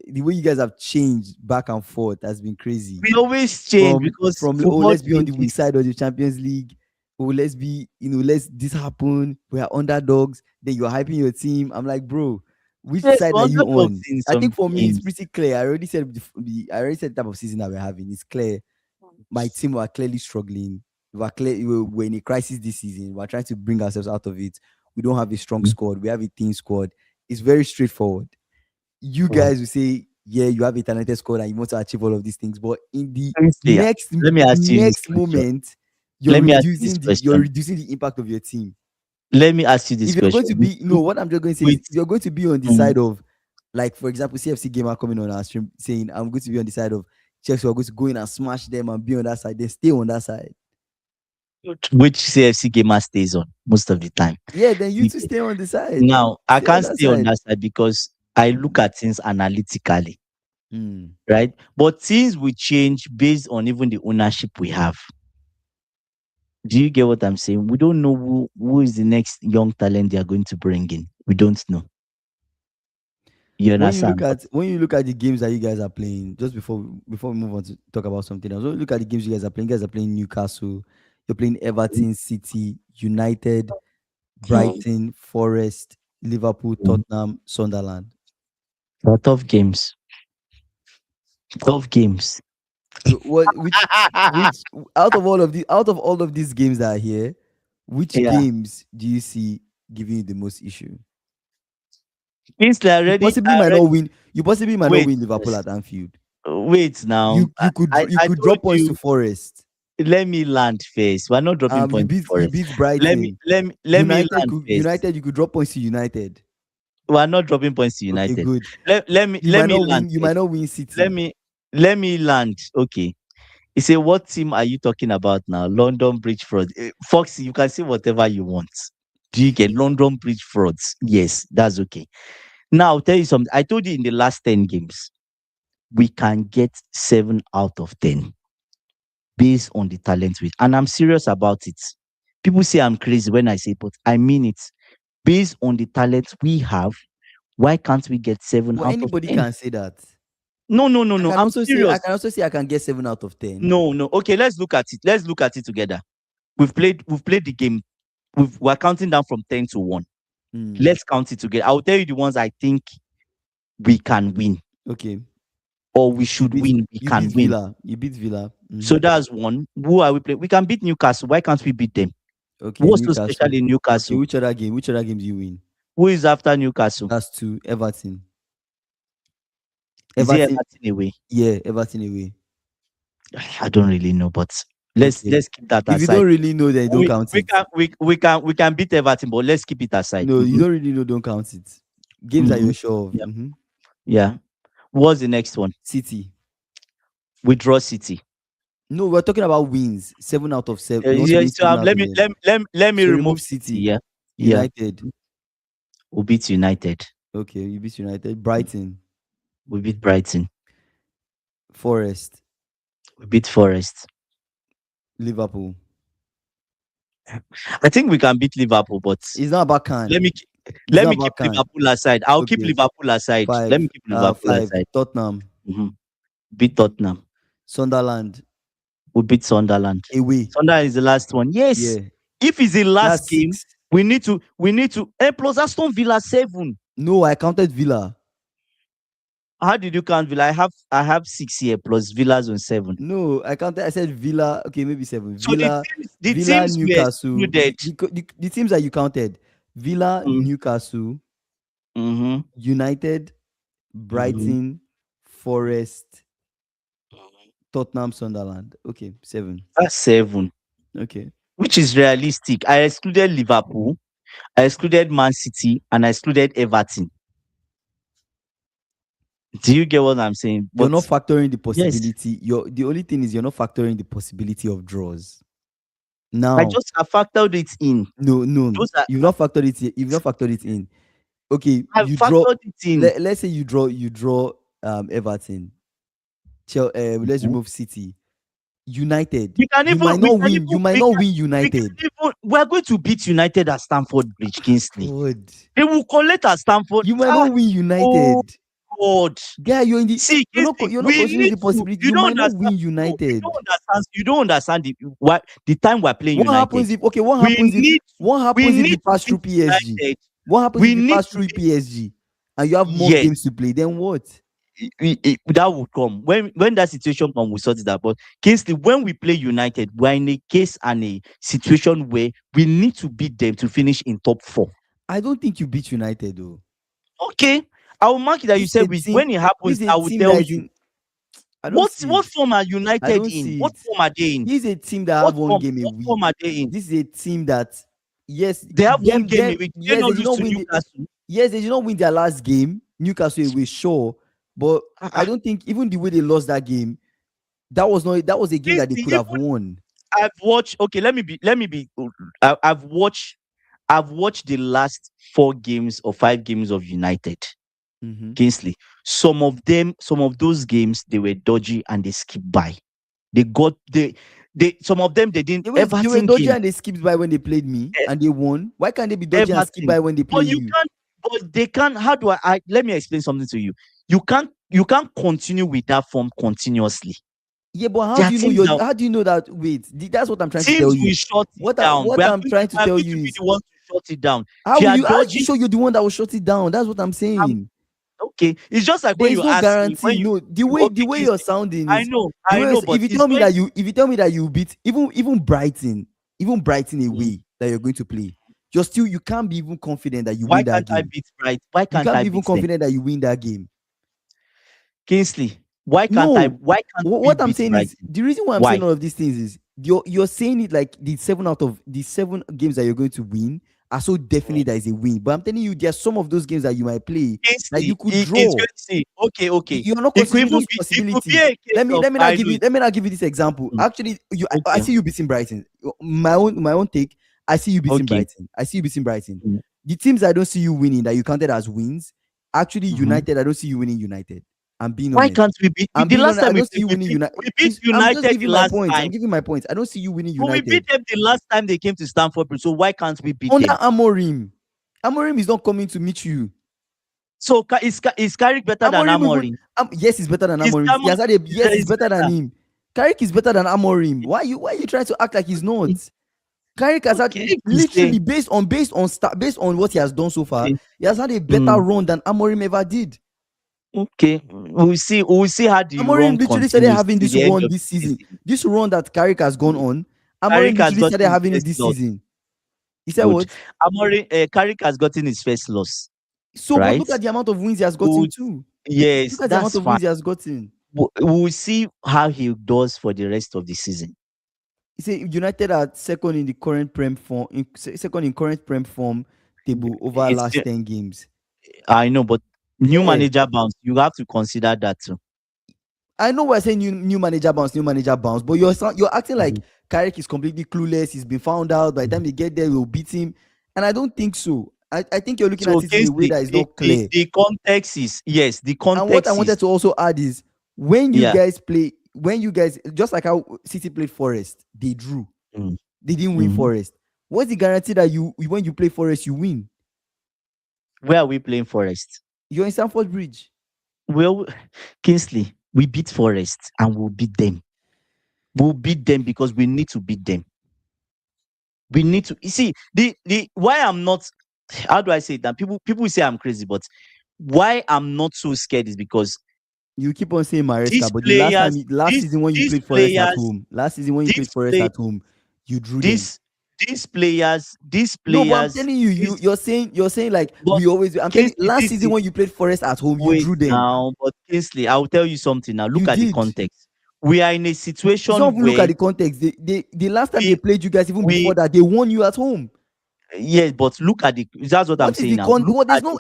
the way you guys have changed back and forth has been crazy.
We always change because
From oh,
football
let's be on the weak
changes.
side of the Champions League. Oh, let's be, let's this happen. We are underdogs. Then you're hyping your team. I'm like, bro, which
Yes,
side
we're
are you
underdogs
on?
in
I think
some
for me, it's
games.
pretty clear. I already said the type of season that we're having. It's clear. My team were clearly struggling. We're in a crisis this season. We're trying to bring ourselves out of it. We don't have a strong
Mhm.
squad. We have a thin squad. It's very straightforward. You
Mhm.
guys will say, yeah, you have a talented squad and you want to achieve all of these things, but in the
Honestly, yeah. Let me ask you this
next
question.
moment,
Let me ask you this
you're
question.
reducing the impact of your team.
Let me ask you this
If you're going
question.
to be no, what I'm just going to say is
With
if you're going to be on the
mm,
side of, like, for example, CFC gamer coming on our stream saying I'm going to be on the side of Chelsea, are going to go in and smash them and be on that side, then stay on that side.
which CFC gamer stays on most of the time.
Yeah, then you
You
two
get-
stay on the side.
Now, I
Stay on
can't
that
stay on
side.
that side because I look at things analytically,
Hmm.
right? But things will change based on even the ownership we have. Do you get what I'm saying? We don't know who is the next young talent they are going to bring in. We don't know. You understand? But
When you look at the games that you guys are playing, just before we move on to talk about something else, when you look at the games you guys are playing Newcastle, you're playing Everton, City, United,
mm,
Brighton, Forest, Liverpool,
mm,
Tottenham, Sunderland.
they're tough games. Tough games.
So which out of all of these games that are here, which
Yeah.
games do you see giving you the most issue?
Since I already
You possibly might not
wait
win Liverpool
first.
at Anfield.
Wait now.
You
I
could
told
drop points to
you,
Forest.
let me land first. We're not dropping points for
You
it.
beat Brighton.
Let me land first.
United, you could drop points to United.
We're not dropping points to
Okay,
United.
good.
Let me land
You might
first.
not win
Let
City.
me let me land. Okay. You say, what team are you talking about now? London Bridge fraud. Foxy, you can say whatever you want. Do you get London Bridge frauds? Yes, that's okay. Now I'll tell you something. I told you in the last 10 games, we can get 7 out of 10 based on the talent with. And I'm serious about it. People say I'm crazy when I say, but I mean it. Based on the talent we have, why can't we get seven
Well,
out of
anybody
ten?
can say that.
No, no, no, no. I'm
I
serious.
can also say I can get 7 out of 10.
No, no. Okay, let's look at it. Let's look at it together. We've played the game. We're counting down from 10 to 1.
Hmm.
Let's count it together. I'll tell you the ones I think we can win
Okay.
or we should win. We
You
can
beat
win.
Villa. You beat Villa.
So that's one. Who are we playing? We can beat Newcastle. Why can't we beat them?
Okay,
What's so special
Newcastle.
in
Okay,
Newcastle?
which other game do you win?
Who is after Newcastle?
That's two. Everton.
Is it
Everton.
Everton away?
Yeah, Everton away.
I don't really know, but let's
Okay.
let's keep that
If you
aside.
don't really know, then don't count it.
We can beat Everton, but let's keep it aside.
No, you don't really know, don't count it. Games that
Mhm.
you're sure of.
Yeah, yeah. What's the next one?
City.
We draw City.
No, we're talking about wins. 7 out of 7. You want to
Yeah,
win
so
7 out
let
of
me
them.
let, me- let, me- let me
So
remove
remove
City.
City.
Yeah, yeah.
United.
We beat United.
Okay, you beat United. Brighton.
We beat Brighton.
Forest.
We beat Forest.
Liverpool.
I think we can beat Liverpool, but
It's not about
let
can.
me
It's
let
not
me keep
about can.
Liverpool aside. I'll keep
Okay.
Liverpool aside. Let me keep Liverpool
Five.
aside.
Tottenham.
Mhm. Beat Tottenham.
Sunderland.
We beat Sunderland.
Away.
Sunderland is the last one. Yes.
Yeah.
If it's the last
That's
game,
6.
we need to plus Aston Villa 7.
No, I counted Villa.
How did you count Villa? I have 6 here plus Villa's on 7.
No, I counted. I said Villa. Okay, maybe 7.
So the
Villa,
teams the teams were
Newcastle.
excluded.
The teams that you counted: Villa,
Mm,
Newcastle,
mhm,
United,
mhm.
Brighton, Forest, Tottenham, Sunderland. Okay, 7.
That's 7,
Okay.
which is realistic. I excluded Liverpool, I excluded Man City, and I excluded Everton. Do you get what I'm saying?
You're
But
not factoring the
yes,
possibility. The only thing is you're not factoring the possibility of draws.
I
Now,
just I factored it in.
no,
Those are
you've not factored it. You've not factored it in. Okay,
I
you draw.
factored it in.
Let's say you draw Everton. Let's
Mhm.
remove City. United.
We can
You
even
might
we
not
can
win.
even
You might
we
not
can
win
we can
United.
even we are going to beat United at Stamford Bridge, Kingsley.
God.
They will collect at Stamford.
You might
Ah,
not win
oh
United.
God.
Guy, you're in the
See, Kingsley,
you're not
we
considering
need
the
to.
possibility.
You
You
don't
might not
understand.
win
No,
United.
you don't understand the time we're playing
What
United.
happens if okay, what
We
happens if
need
what
we
happens if you
need to
pass
beat
through PSG?
United.
What happens
We
if you
need
pass
to
through PSG and you have more
yes.
games to play? Then what?
That will come when that situation comes. We sort it out. But Kingsley, when we play United, we're in a case and a situation where we need to beat them to finish in top four.
I don't think you beat United though.
Okay, I will mark it that you
This is a
said
team.
when it happens.
This is a
I will
team
tell
that is
you
in. I don't see
what
it.
form are
I
United
don't
in.
see
What
it.
form are they in?
This is a team that have one game a
What
week.
form are they in?
This is a team that yes,
They have one game
them
a week. They
yes,
not
they did
lose
not
to
win
Newcastle.
yes, they did not win their last game. Newcastle away, sure. But
Ah,
I
ah.
don't think even the way they lost that game, that was a game that they
Kingsley,
could have won.
I've watched. Okay, let me be. I've watched. I've watched the last 4 games or 5 games of United.
Mhm.
Kingsley. Some of those games, they were dodgy and they skipped by. They got they some of them they didn't.
They were
Everton
dodgy
game,
and they skipped by when they played me
eh,
and they won. Why can't they be dodgy and skip
Everton.
by when they play
But you
you?
can't. But they can't. How do let me explain something to you. You can't continue with that form continuously.
Yeah, but
There are teams that
how do you know that? Wait, that's what I'm trying to tell
teams will
you.
shut it down.
What I'm trying to
We are
tell
going
you
to be
is
the ones to shut it down.
how
If you
will
are
you how are you
dodging,
sure you're the one that will shut it down? That's what I'm
I'm
saying.
okay. It's just like
There
when
is
you
no
ask me when
guarantee. No, the
okay,
way
kiss
you're
me.
sounding is the
I
way
know, but
if you
it's
tell me
when
that you beat even Brighton
mm,
away that you're going to play, you can't be even confident that you
why
win that
can't I
game.
beat Bright? Why
You
can't
can't
I
be even
beat them?
confident that you win that game.
Kingsley,
No,
why can't we
what I'm
beat
saying is
Brighton?
the reason why I'm saying
Why?
all of these things is you're saying it like the 7 games that you're going to win are so definitely
Mm.
that is a win. But I'm telling you, there are some of those games that you might play that you
Kingsley,
could
it's
draw.
going to say, okay, okay.
You're not
It could
considering
even
those
be it could be
possibilities.
a case of I know
Let me not give you this example.
mm,
Actually, I
okay,
see you beating Brighton. My own take. I see you beating
okay.
Brighton. I see you beating Brighton.
Mm,
The teams I don't see you winning that you counted as wins. Actually,
mhm.
United. I don't see you winning United. I'm being
Why
honest.
can't we beat the last
I
time
don't see you winning United.
we beat
I'm just
United the
giving my
last
points. I'm
time?
giving my points. I don't see you winning
But we beat
United
them the last time they came to Stamford Bridge. So why can't we beat
under
them?
Amorim. Amorim is not coming to meet you.
So is Carrick better than
Amorim even
Amorim?
yes, he's better than
Is
Amorim.
Amor
Yes, he's
is
better than
better?
him. Carrick is better than Amorim. Why are you trying to act like he's not? Carrick has had
Okay, if you say
literally based on what he has done so far,
okay,
he has had a better
mm,
run than Amorim ever did.
okay, we'll see how the run
Amorim literally started
continues
having
till
this
the end
run
of
this
the
season.
season.
This run that Carrick has gone on, Amorim
Carrick has
literally started
gotten his
having it
first
this
loss.
season. He said
Good.
what?
Carrick has gotten his first loss,
So, but
right?
look at the amount of wins he has gotten
Good.
too.
Yes,
Look at the amount
that's
of
fine.
wins he has gotten.
We'll see how he does for the rest of the season.
He said United are second in the current prem form, second in current prem form table over
It's
last 10 games.
I know, but new
Yeah,
manager bounce. You have to consider that too.
I know we're saying new manager bounce, but you're acting like
Mhm.
Carrick is completely clueless. He's been found out. By the time they get there, we'll beat him, and I don't think so. I think you're looking
So
at it in a way
Kingsley,
that is not clear.
the context is yes, the
And what I
context is
wanted to also add is
yeah.
when you guys just like how City played Forest, they drew.
Mm,
They didn't win
mhm.
Forest. What's the guarantee that when you play Forest, you win?
Where are we playing Forest?
You're in Stamford Bridge.
Well, Kingsley, we beat Forest and we'll beat them. We'll beat them because we need to beat them. We need to you see the why I'm not how do I say it? That people say I'm crazy, but why I'm not so scared is because
You keep on saying
these
Maresca, but
players,
last
these
season when you
these
played Forest at
players,
home, last season when you played
these
Forest
play
at home, you drew them.
these these
No, but I'm
players,
telling you,
these
you're saying like
but
we always. I'm telling
Kingsley,
last
this
season
thing,
when you played Forest at home, you
wait
drew them.
now, but Kingsley, I will tell you something now.
You
Look at the
did.
context. We are in a
It's not
situation
even look at
where
the context. The last time they
we
played you guys, even
we
before that, they won you at home.
yes, but look at the that's what I'm
What is
saying
the
now.
con?
Look
What there's
at
no.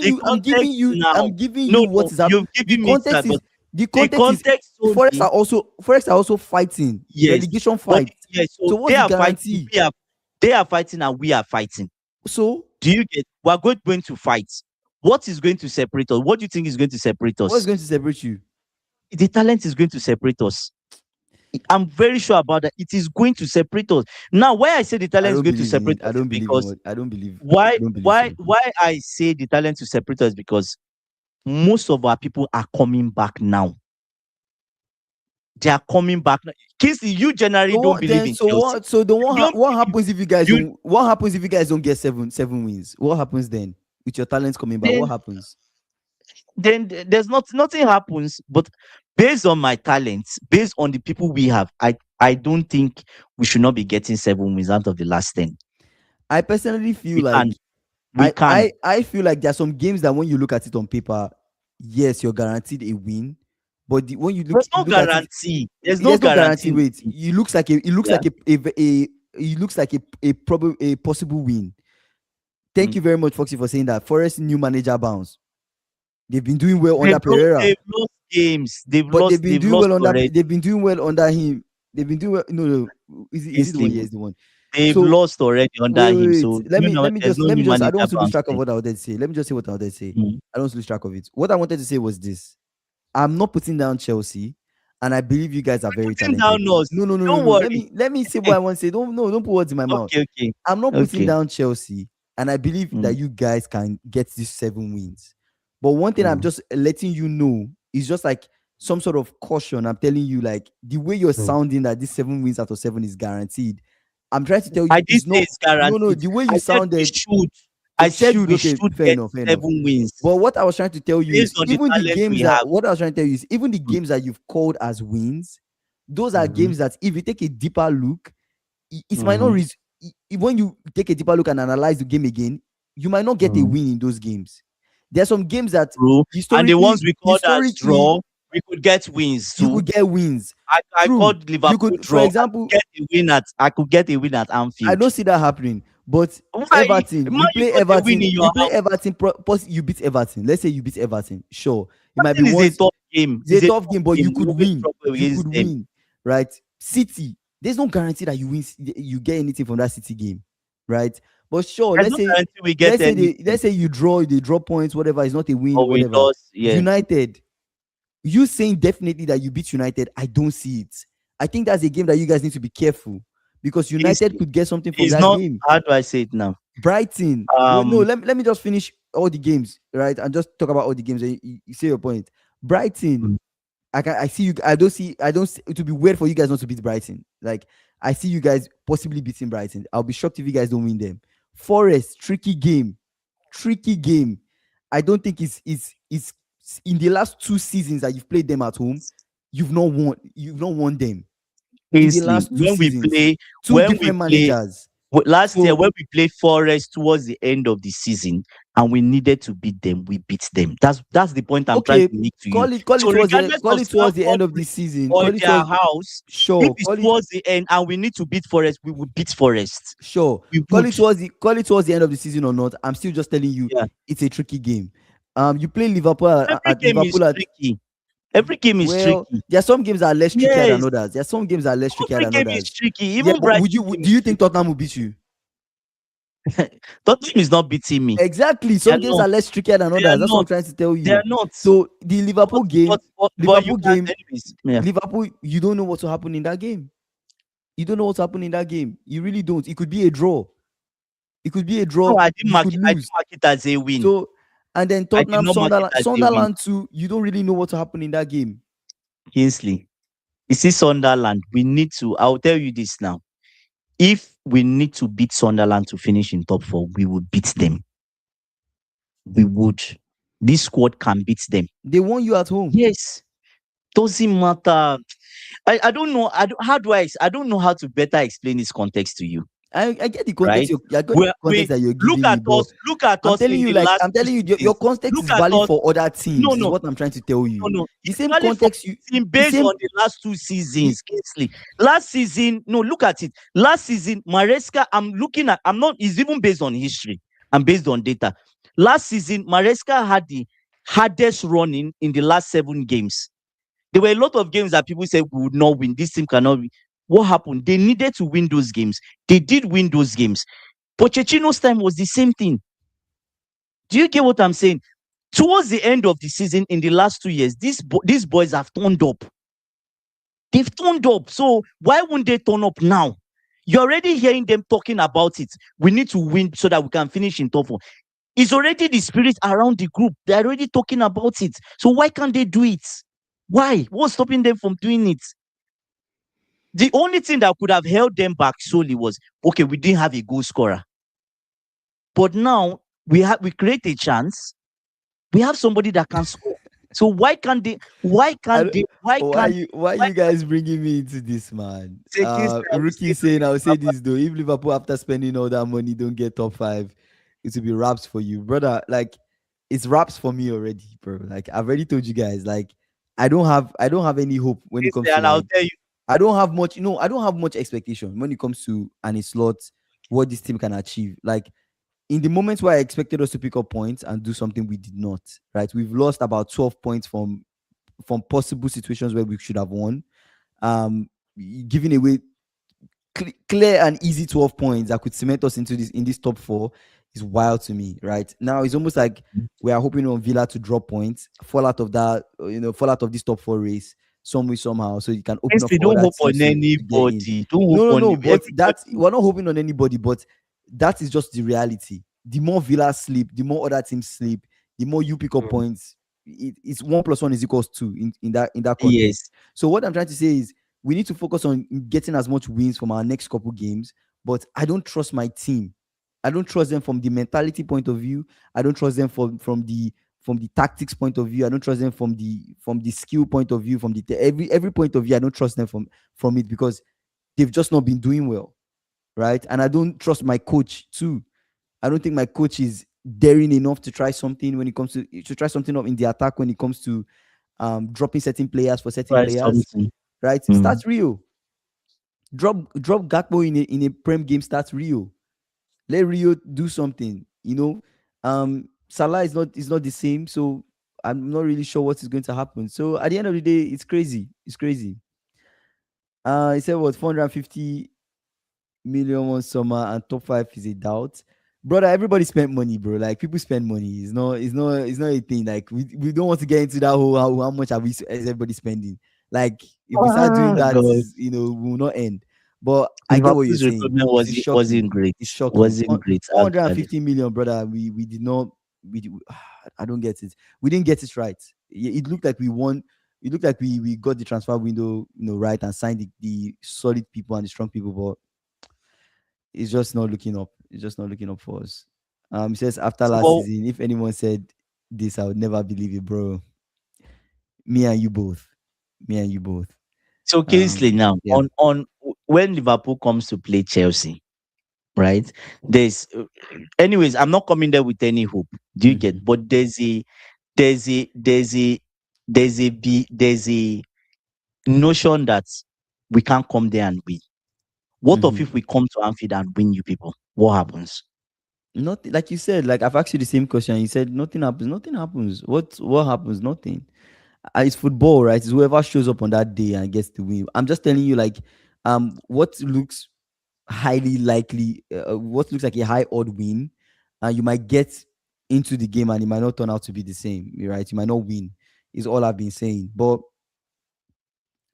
the context now.
I'm giving you
No,
what
no,
is up.
you've given me that, but
The
the
context is
context only
Forest are also fighting
yes,
relegation
but
fight.
yes, so
So what's
they
the
are fighting,
guarantee?
they are fighting and we are fighting.
So
Do you get? We are going to fight. what is going to separate us? What do you think is going to separate
What's
us?
going to separate you?
The talent is going to separate us. I'm very sure about that. It is going to separate us. Now, why I say the
I
talent is
don't
going to
believe in
separate
it. I
us is
don't believe in
because
what I don't believe. I
why
don't believe
why
so.
why I say the talent to separate us, because most of our people are coming back now. They are coming back now. Kingsley, you generally
So
don't
what
believe
then?
in
So
Chelsea.
what? So then
You don't
what
believe
happens if you guys
you
don't? What happens if you guys don't get seven wins? What happens then with your talents coming back? What
then
happens?
there's nothing happens. But based on my talents, based on the people we have, I don't think we should not be getting 7 wins out of the last 10.
I personally feel
We
like
can. We can.
I feel like there are some games that when you look at it on paper, yes, you're guaranteed a win. But when
There's no
look at it,
guarantee. There's no
there's no guarantee.
guarantee in
Wait,
it.
it looks
Yeah.
like it looks like a possible win. Thank
Mm.
you very much, Foxy, for saying that. Forest new manager bounce. They've been doing well
They've
under
lost,
Pereira,
they've lost games.
but
They've lost already.
they've been doing well under him. They've been doing well. Is it the one?
Instantly.
Yes, the one.
They've
So
lost already under
wait,
him. So you know there's no
let me
new
just I don't
manager
want to lose
bounce
track of
there.
what I wanted to say. Let me just say what I wanted to say.
Mm.
I don't want to lose track of it. What I wanted to say was this. I'm not putting down Chelsea, and I believe you guys are very
Putting
talented.
down us.
No,
Don't
no.
worry.
Let me say what I want to say. Don't put words in my mouth.
Okay, okay.
I'm not putting
Okay.
down Chelsea, and I believe
Mm.
that you guys can get these 7 wins. But one thing I'm
Mm.
just letting you know is just like some sort of caution. I'm telling you, like the way you're sounding that this 7 wins out of 7 is guaranteed. I'm trying to tell you,
I did
it's
say
not.
it's
No.
guaranteed.
The way
I
you
said we
sounded,
should. I said
should
we
okay,
should
fair
get
enough, fair enough.
7 wins
But what I was trying to tell you
based
is
on the
even the
talent
games
we
that
have.
what I was trying to tell you is even the
Mm.
games that you've called as wins, those are
Mm-hmm.
games that if you take a deeper look, it might not
Mm-hmm.
when you take a deeper look and analyze the game again, you might not get a
Mm-hmm.
win in those games. There are some games that
True. And the ones we called as
historically
draw, we could get wins
you
too.
could get wins.
I
True.
called
You
Liverpool
could, for
draw.
example,
I could get a win at
I
Anfield.
don't see that happening. But
Why?
Everton,
Man, you got a win in
You
your
play
house.
Everton. You beat Everton. Let's say you beat Everton. Sure, it might be
Everton is a
once.
tough game.
It's a
It's a
tough
tough
game, but
game.
you
We
could
always
win.
struggle
You could
against them.
win, right? City. There's no guarantee that you win. You get anything from that City game, right? But sure,
There's no guarantee we get anything.
let's say you draw. They draw points. Whatever. It's not a win.
Or we
Whatever.
lost. Yeah.
United. You saying definitely that you beat United? I don't see it. I think that's a game that you guys need to be careful because
It's,
United could get something from
it's
that
not,
game.
how do I say it now?
Brighton. Well, no,
Um,
let me just finish all the games, right? And just talk about all the games. And you say your point. Brighton.
mm,
I see you. I don't see it would be weird for you guys not to beat Brighton. Like I see you guys possibly beating Brighton. I'll be shocked if you guys don't win them. Forest, tricky game. Tricky game. I don't think it's in the last 2 seasons that you've played them at home, you've not won them. In the
Kingsley,
last 2 seasons, two
when we
different
play,
managers.
last year
So
when we played Forest towards the end of the season and we needed to beat them, we beat them. That's the point I'm trying
okay,
to make to you.
call it
So
towards
regardless of
towards the
Stamford
end of the
Bridge
season.
or
Call it
their
towards
house, if
sure.
it's towards the end and we need to beat Forest, we will beat Forest.
Sure.
We would.
Call it towards the end of the season or not. I'm still just telling you
Yeah.
it's a tricky game. You play Liverpool
Every
at
game is
Liverpool at
tricky. Every game is
well,
tricky.
there are some games that are less trickier than
Yes.
others. There are some games that are less trickier
Every
than
game is
others.
tricky.
Yeah,
Even
but
Brighton game
do
is
you think
tricky.
Tottenham will beat you?
Tottenham is not beating me.
Exactly.
They are
Some games
not.
are less trickier than
They are
others. That's what I'm
not.
trying to tell
They are
you.
not.
So the Liverpool game,
But you
Liverpool
can't,
game,
anyways. Yeah.
Liverpool, you don't know what will happen in that game. You don't know what's happening in that game. You really don't. It could be a draw. It could be a
No,
draw. You could
I didn't
lose.
mark it as a win.
So, and then
I did
Tottenham,
not mark it as a win.
Sunderland too. You don't really know what will happen in that game.
Kingsley, you see Sunderland, we need to, I'll tell you this now. If we need to beat Sunderland to finish in top four, we would beat them. We would. This squad can beat them.
They won you at home.
Yes. Doesn't matter. I don't know. I don't know how to better explain this context to you.
I get the
Right?
context. I got the context that you're giving me, but
Look at us in the last
I'm telling you, your
2 seasons.
context
Look
is
at
valid
us.
for other teams. Is
No,
what I'm trying to tell you.
no.
The
It's
same
valid for
context you,
team
the
based
same.
on the last 2 seasons, Kingsley. Last season, no, look at it. Last season, Maresca, I'm not, it's even based on history and based on data. Last season, Maresca had the hardest running in the last 7 games. There were a lot of games that people said we would not win. This team cannot win. What happened? They needed to win those games. They did win those games. Pochettino's time was the same thing. Do you get what I'm saying? Towards the end of the season, in the last 2 years, these boys have turned up. They've turned up. So why won't they turn up now? You're already hearing them talking about it. We need to win so that we can finish in top four. It's already the spirit around the group. They're already talking about it. So why can't they do it? Why? What's stopping them from doing it? The only thing that could have held them back solely was, okay, we didn't have a goal scorer. But now we create a chance. We have somebody that can score. So why can't they? Why
I
can't
don't,
they? Why can't?
why
Why
you guys bringing me into this, man?
can't they say I will
Rookie
say
saying, I'll say this though. If Liverpool after spending all that money don't get top five, it will be raps for you, brother. Like it's raps for me already, bro. Like I've already told you guys, like I don't have any hope when it
this
comes to
and I'll
like
tell you.
I don't have much, I don't have much expectation when it comes to an slot what this team can achieve. Like in the moments where I expected us to pick up points and do something, we did not. Right, we've lost about 12 points from possible situations where we should have won. Um, Giving away clear and easy 12 points that could cement us into this top four is wild to me. Right now, it's almost like we are hoping on Villa to drop points, fall out of that, fall out of this top four race some way somehow, so you can open up
Honestly,
for
don't
other
hope
teams
on
to get in.
anybody. Don't hope
No, no,
on
no. But
everybody.
that's we're not hoping on anybody. But that is just the reality. The more Villa sleep, the more other teams sleep, the more you pick up
Mm.
points. It's 1 + 1 is equals 2 in that context.
Yes.
So what I'm trying to say is we need to focus on getting as much wins from our next couple games. But I don't trust my team. I don't trust them from the mentality point of view. I don't trust them from the tactics point of view. I don't trust them from the skill point of view. From the every point of view, I don't trust them from it because they've just not been doing well, right? And I don't trust my coach too. I don't think my coach is daring enough to try something when it comes to try something up in the attack when it comes to dropping certain players for certain
Try
players,
something.
right?
Mm.
Start real. Drop Gakpo in a prem game. Start Rio. Let Rio do something. Salah is not the same, so I'm not really sure what is going to happen. So at the end of the day, it's crazy. It's crazy. He said what 450 million one summer and top five is a doubt. Brother, everybody spent money, bro. Like people spend money. It's not a thing. Like we don't want to get into that whole how much is everybody spending. Like if we start doing
Ah,
that,
God.
we will not end. But I get what you're
Liverpool's
saying.
recruitment
It is shocking.
wasn't great.
It's shocking.
Wasn't great
Four hundred and
actually.
fifty million, brother. We did not. I don't get it. We didn't get it right. It looked like we won. It looked like we got the transfer window, right, and signed the solid people and the strong people, but it's just not looking up. It's just not looking up for us. He says after
So,
last
well,
season, if anyone said this, I would never believe it, bro. Me and you both. Me and you both.
so Kingsley now
Yeah.
on when Liverpool comes to play Chelsea, right? There's anyways, I'm not coming there with any hope. Do you
Hmm.
get? But there's a there's a there's a notion that we can't come there and win. What of
Hmm.
if we come to Anfield and win you people? What happens?
Not like you said. Like I've asked you the same question. You said nothing happens. Nothing happens. What happens? Nothing. It's football, right? It's whoever shows up on that day and gets the win. I'm just telling you, like, what looks highly likely, what looks like a high odd win, and you might get into the game and it might not turn out to be the same, right? You might not win. Is all I've been saying. But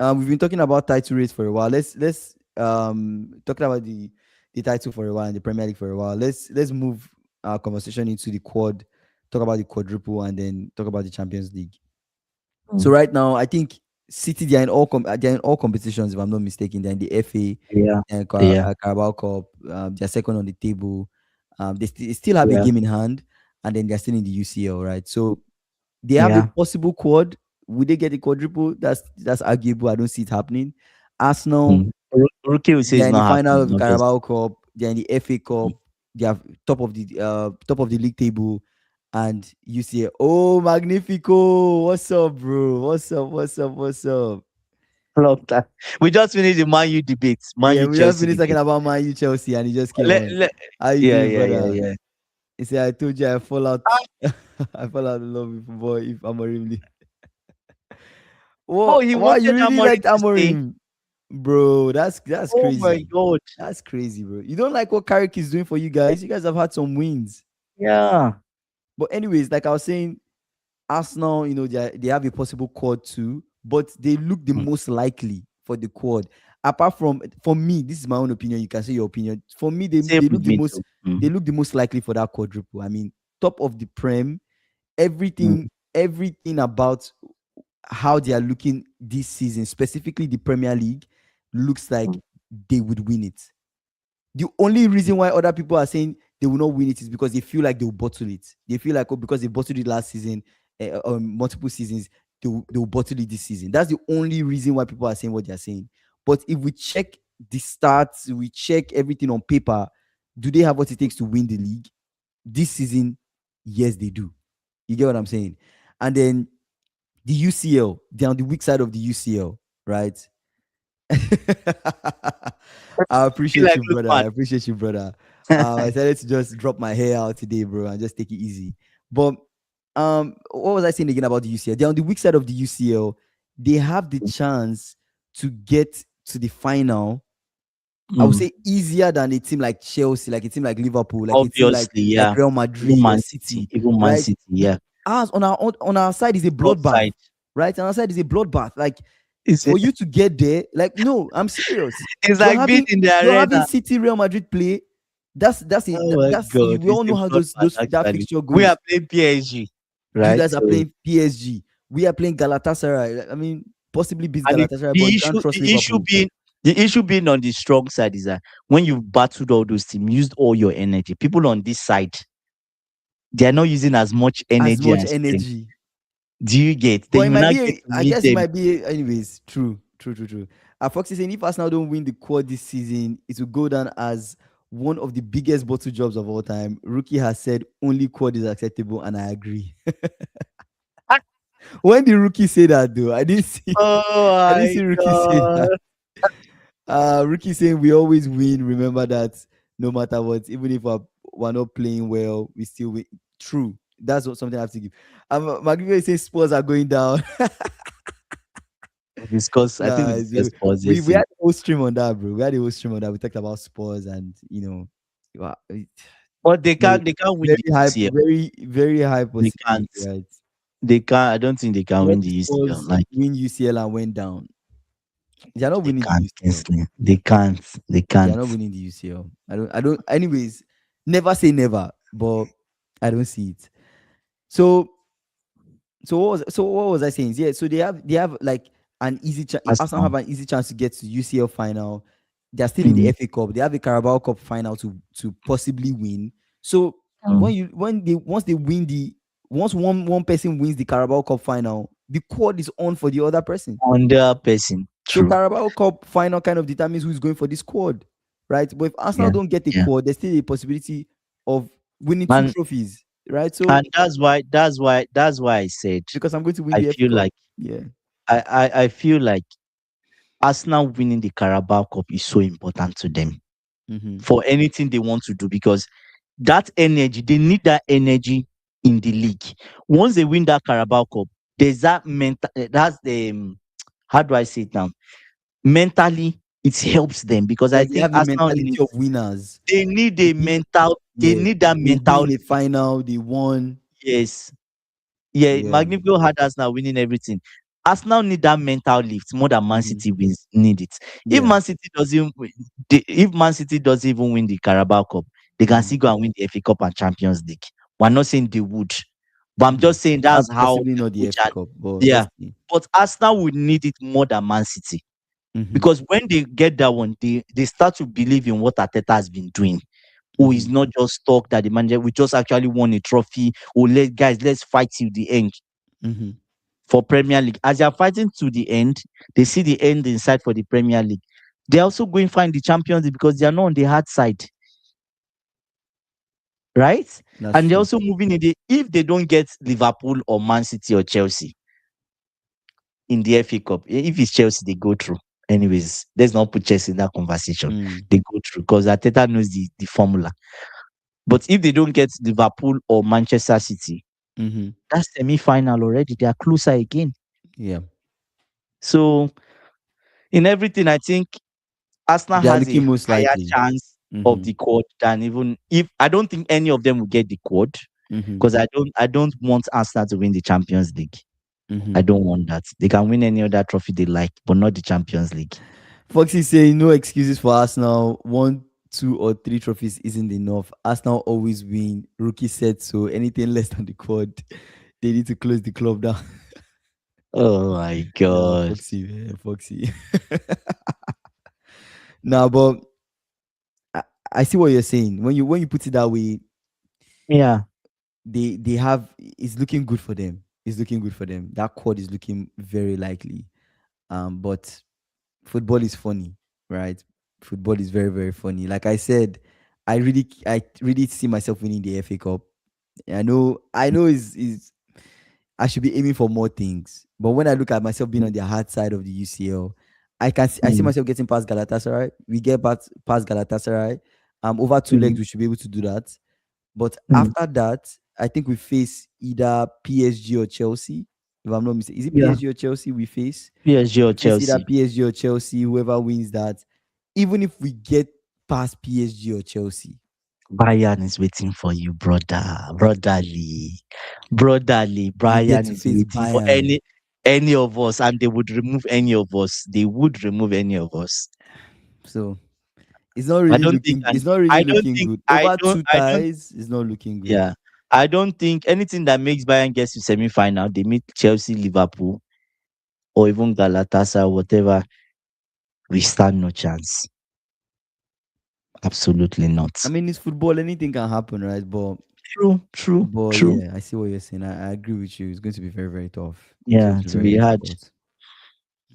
we've been talking about title race for a while. Let's talking about the title for a while and the Premier League for a while. Let's move our conversation into the quad, talk about the quadruple, and then talk about the Champions League. So
Mm.
right now, I think City they're in all competitions. If I'm not mistaken, they're in the FA
Yeah,
and
yeah,
Carabao Cup. They're second on the table. They still have a
yeah,
game in hand, and then they're still in the UCL, right? So they have a
yeah.
possible quad. Would they get a quadruple? That's arguable. I don't see it happening. Arsenal,
Mm. Rookie will say
they're
it's
in the
not
final
happening.
of the
Not just
Carabao Cup. They're in the FA Cup.
mm.
They are top of the league table, and UCL. Oh, Magnifico! What's up, bro? What's up? What's up? What's up?
Long time. We just finished the Man U debate, Man
Yeah,
U
we just
Chelsea
finished talking
debate.
about Man U Chelsea, and he just came
Let,
on.
let,
How you
yeah,
doing,
yeah, yeah,
brother?
yeah.
He said, "I told you I fall out.
Ah,
I fall out in love with football. If Amorim,
oh,
what?
he
Why you
wanted
really
Amorim
liked
to stay.
Amorim, bro? That's
Oh my
crazy.
God.
That's crazy, bro. You don't like what Carrick is doing for you guys. You guys have had some wins,
Yeah.
but anyways, like I was saying." Arsenal, they have a possible quad too, but they look the
Mm.
most likely for the quad. Apart from, for me, this is my own opinion. You can say your opinion. For me, they,
Same
they
with
look the
me
most
too. Mm.
they look the most likely for that quadruple. I mean, top of the prem,
Mm.
everything about how they are looking this season, specifically the Premier League, looks like
Mm.
they would win it. The only reason why other people are saying they will not win it is because they feel like they will bottle it. They feel like, oh, because they bottled it last season, multiple seasons, they will bottle it this season. That's the only reason why people are saying what they are saying. But if we check the stats, we check everything on paper, do they have what it takes to win the league this season? Yes, they do. You get what I'm saying? And then the UCL, they're on the weak side of the UCL, right? I
Feel
appreciate
like
you, brother. I
Lookman.
appreciate you, brother. I decided to just drop my hair out today, bro, and just take it easy. But what was I saying again about the UCL? They're on the weak side of the UCL. They have the chance to get to the final. I would
Mm.
say easier than a team like Chelsea, like a team like Liverpool, like a team like
Obviously, yeah.
Real
Even
Madrid or
Man City.
City,
Even Man
right?
City,
The,
yeah.
ours on our side is a
Strong
bloodbath,
side.
right? On our side is a bloodbath. Like,
It's,
for you to get there, like, no, I'm serious.
it's
You're
like being
having
in the
you're having
arena.
City Real Madrid play. That's it.
Oh my
That's
God.
We
It's
all
a
know how
bloodbath,
that
actually.
fixture
We are
goes.
playing PSG,
You
right?
guys are
So,
playing PSG. We are playing Galatasaray. I mean, possibly beat
and
Galatasaray, but you can't trust Liverpool.
the issue being on the strong side is that when you've battled all those teams, used all your energy, people on this side, they are not using as much
As
energy
much
and strength.
energy.
Do you get?
But
Then
it
you will
might
not
be,
get to
I
meet
guess it
them.
might be, anyways. True, true, true, true. Fox is saying if Arsenal don't win the quad this season, it will go down as one of the biggest bottle jobs of all time. Rookie has said only quad is acceptable, and I agree. When the rookie say that, though, I didn't see,
Oh
I didn't
my
see rookie say that.
God.
Rookie saying we always win. Remember that, no matter what, even if we're not playing well, we still win. True. That's something I have to give. Magvio is saying Spurs are going down.
I think we
Nah,
discussed sports
we had
yesterday.
a whole stream on that, bro. We had a whole stream on that. We talked about Spurs and
But
very,
they can't win
very
the
high,
UCL.
very, very high
They
possibility,
can't.
right?
They can't. I don't think they can
When
win the UCL.
Spurs
Like
win UCL and went down, they are not
they
winning the
can't,
UCL.
Kingsley. They can't. They
They are
can't.
not winning the UCL. I don't. Anyways, never say never, but I don't see it. So what was I saying? Yeah, so they have like an easy chance. Arsenal
Arsenal.
have an easy chance to get to UCL final. They're still in the
Mm,
FA Cup. They have a Carabao Cup final to possibly win. So
mm.
once they win once one person wins the Carabao Cup final, the quad is on for the other person.
On the person.
So
True.
Carabao Cup final kind of determines who's going for this quad, right? But if Arsenal
Yeah.
don't get the
Yeah.
quad, there's still a possibility of winning two
And
trophies, right? So
and that's why I said
because I'm going to win
I
the FA
feel
Cup,
like
yeah.
I feel like Arsenal winning the Carabao Cup is so important to them
Mm-hmm.
for anything they want to do because that energy, they need that energy in the league. Once they win that Carabao Cup, there's that mental. That's the how do I say it now? Mentally, it helps them because I
Like they
think
have the
Arsenal
mentality of
needs.
winners.
They need
They
a
win,
mental. They
yeah.
need that
They
mental.
win a final. They won.
Yes, yeah.
Yeah.
Magnifico had Arsenal winning everything. Arsenal need that mental lift more than Man
Mm-hmm.
City wins need it. If
Yeah.
Man City doesn't, if Man City doesn't even win the Carabao Cup, they can
Mm-hmm.
still go and win the FA Cup and Champions League. We're not saying they would, but I'm
Mm-hmm.
just saying that's how
Possibly
the
not the
coach
FA
are.
Cup, but
Yeah,
let's see.
but Arsenal would need it more than Man City
Mm-hmm.
because when they get that one, they start to believe in what Ateta has been doing. Who
Mm-hmm.
is not just talk that the manager we just actually won a trophy. Oh, let's fight till the end
Mm-hmm.
for Premier League. As they are fighting to the end, they see the end in sight for the Premier League. They're also going to find the Champions League because they are not on the hard side, right?
That's
And they're
true.
also moving in the if they don't get Liverpool or Man City or Chelsea in the FA Cup, if it's Chelsea, they go through. Anyways, let's not put Chelsea in that conversation.
Mm.
They go through because Ateta knows the formula. But if they don't get Liverpool or Manchester City,
Mm-hmm.
that's semi-final already. They are closer again.
Yeah.
So in everything, I think Arsenal
They are
has a
looking most
higher
likely.
chance of
Mm-hmm.
the quad than even if I don't think any of them will get the quad.
Mm-hmm.
because I don't want Arsenal to win the Champions League.
Mm-hmm.
I don't want that. They can win any other trophy they like, but not the Champions League.
Foxy saying no excuses for Arsenal. One, two, or three trophies isn't enough. Arsenal always win. Rookie said so. Anything less than the quad, they need to close the club down.
Oh my
Nah,
god.
Foxy, man, Foxy. Nah, but I, I see what you're saying. When you put it that way,
Yeah.
they have it's looking good for them. It's looking good for them. That quad is looking very likely. But football is funny, right? Football is very, very funny. Like I said, I really see myself winning the FA Cup. I know is I should be aiming for more things. But when I look at myself being on the hard side of the UCL, I see
Mm,
myself getting past Galatasaray. We get past Galatasaray. Over two legs,
mm,
we should be able to do that. But
mm.
after that, I think we face either PSG or Chelsea. If I'm not mistaken, is it
Yeah.
PSG or Chelsea we face?
PSG or
We face either
Chelsea.
PSG or Chelsea. Whoever wins that, even if we get past PSG or Chelsea,
Brian is waiting for you, brother. Brotherly. Brotherly.
we get
Brian
to
is
face
waiting for
Bayern.
any of us, and they would remove any of us. They would remove any of us.
So it's not
I
really
don't think
looking.
and
It's not
I
really
don't
looking
think
good. Over two
I don't
ties, it's not looking good.
yeah. I don't think anything that makes Bayern gets to semi-final, they meet Chelsea, Liverpool, or even Galatasaray, whatever, we stand no chance. Absolutely
I
not.
mean, it's football. Anything can happen, right? But
True, true,
but
true.
yeah, I see what you're saying. I agree with you. It's going to be very, very tough. It's going
Yeah,
to be
to
very
be hard.
difficult.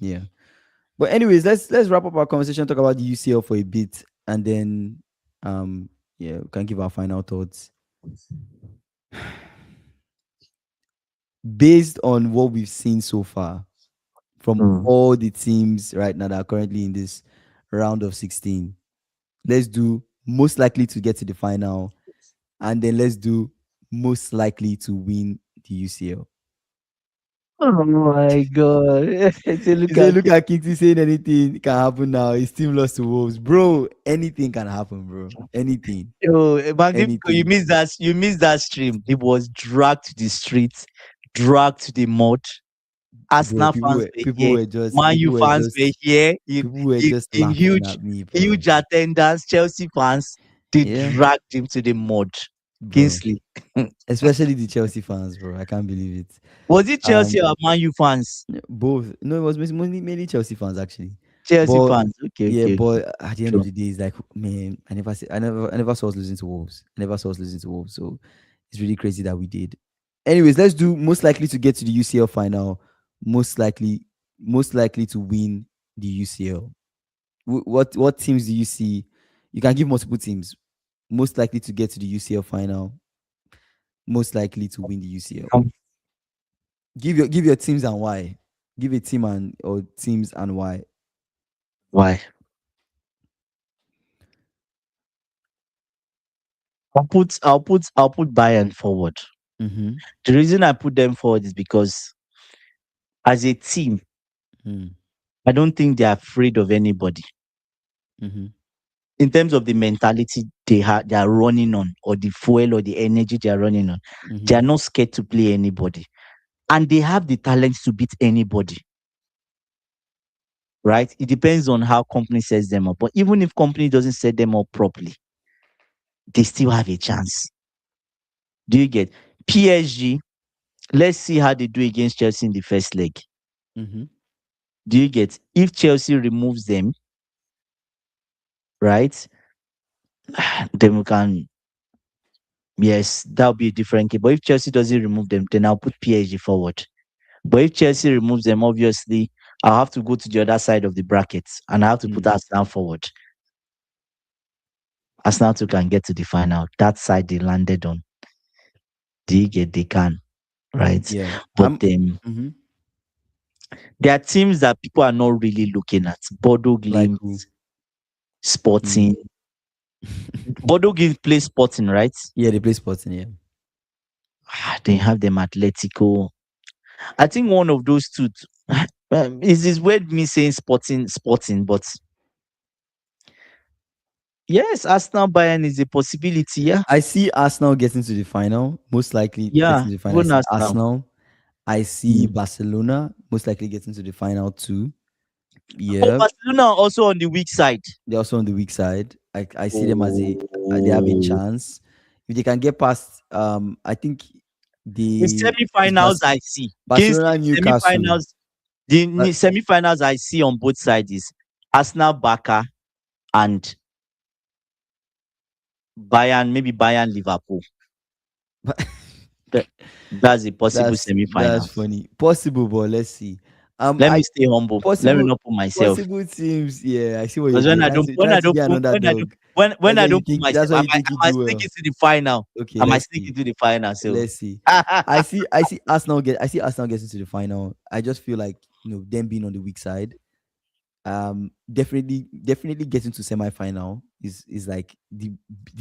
Yeah. But anyways, let's wrap up our conversation. Talk about the UCL for a bit, and then um yeah, we can give our final thoughts based on what we've seen so far from
Mm.
all the teams right now that are currently in this round of 16. Let's do most likely to get to the final, and then let's do most likely to win the UCL.
Oh my god. Say,
He
look
said,
at
look at Kingsley saying anything can happen now. His team lost to Wolves. Bro, anything can happen, bro. Anything.
oh, Magnifico,
Anything.
you missed that stream. He was dragged to the streets, dragged to the mud.
Bro,
Arsenal
people
fans
were
were
people
here.
were just
Man
people
U
were
fans were
just
here
people were
in,
just
in
laughing
huge,
at me, bro.
huge attendance. Chelsea fans, they
Yeah,
dragged him to the mud.
bro.
Kingsley.
Especially the Chelsea fans, bro. I can't believe it.
Was it Chelsea
Um,
or Man U fans?
both. No, it was mainly Chelsea fans actually.
Chelsea
But
fans. Okay,
yeah,
okay, okay.
but at the end of
True.
the day, it's like, man, I never saw us losing to Wolves. I never saw us losing to Wolves. So it's really crazy that we did. Anyways, let's do most likely to get to the UCL final. Most likely, most likely to win the UCL. What teams do you see? You can give multiple teams. Most likely to get to the UCL final. Most likely to win the UCL.
Um,
Give your teams and why. Give a team and or teams and why.
why? I'll put Bayern forward.
Mm-hmm.
The reason I put them forward is because as a team,
Mm.
I don't think they're afraid of anybody.
Mm-hmm.
In terms of the mentality they are running on, or the fuel or the energy they are running on, they
Mm-hmm.
are not scared to play anybody. And they have the talent to beat anybody, right? It depends on how company sets them up. But even if company doesn't set them up properly, they still have a chance. Do you get PSG? Let's see how they do against Chelsea in the first leg.
Mm-hmm.
Do you get if Chelsea removes them, right? Then we can, yes, that'll be a different case. But if Chelsea doesn't remove them, then I'll put PSG forward. But if Chelsea removes them, obviously, I'll have to go to the other side of the brackets and I have to put
Mm.
Arsenal forward. Arsenal too can get to the final. That side they landed on, they can, right?
Yeah.
But
Mhm.
there are teams that people are not really looking at. Bodo
Like
Glimt,
who? Mm.
Sporting. Bodo Glimt plays Sporting, right?
Yeah, they play Sporting. Yeah.
They have them Atletico. I think one of those two. Is weird me saying Sporting, but Yes, Arsenal Bayern is a possibility. Yeah,
I see Arsenal getting to the final, most likely
yeah,
getting to the final. I
even
see
Arsenal.
Arsenal. I see
Mm.
Barcelona most likely getting to the final too.
Oh,
Yeah,
Barcelona are also on the weak side.
they're also on the weak side. I see them as they have a
Oh,
chance if they can get past. I think
the
the it's
semi-finals I see. Kingsley,
Barcelona,
the
Newcastle.
semi-finals, the
But
semi-finals I see on both sides is Arsenal, Barca, and Bayern. Maybe Bayern, Liverpool.
but
That, that's a possible
that's
semi-finals.
funny. Possible, but let's see.
Let
I
me stay humble. Let me
possible
not put myself.
possible teams. Yeah, I see what you're
Because
doing. Trying to be an underdog.
when
That's
I
why you
don't put
think. That's
myself,
why you think
I
you
might
do
sneak
well.
into the final.
Okay,
I might
let's
sneak
see.
into the final. So
Let's see. I see Arsenal get. I see Arsenal getting to the final. I just feel like them being on the weak side. Definitely getting to semi-final is like the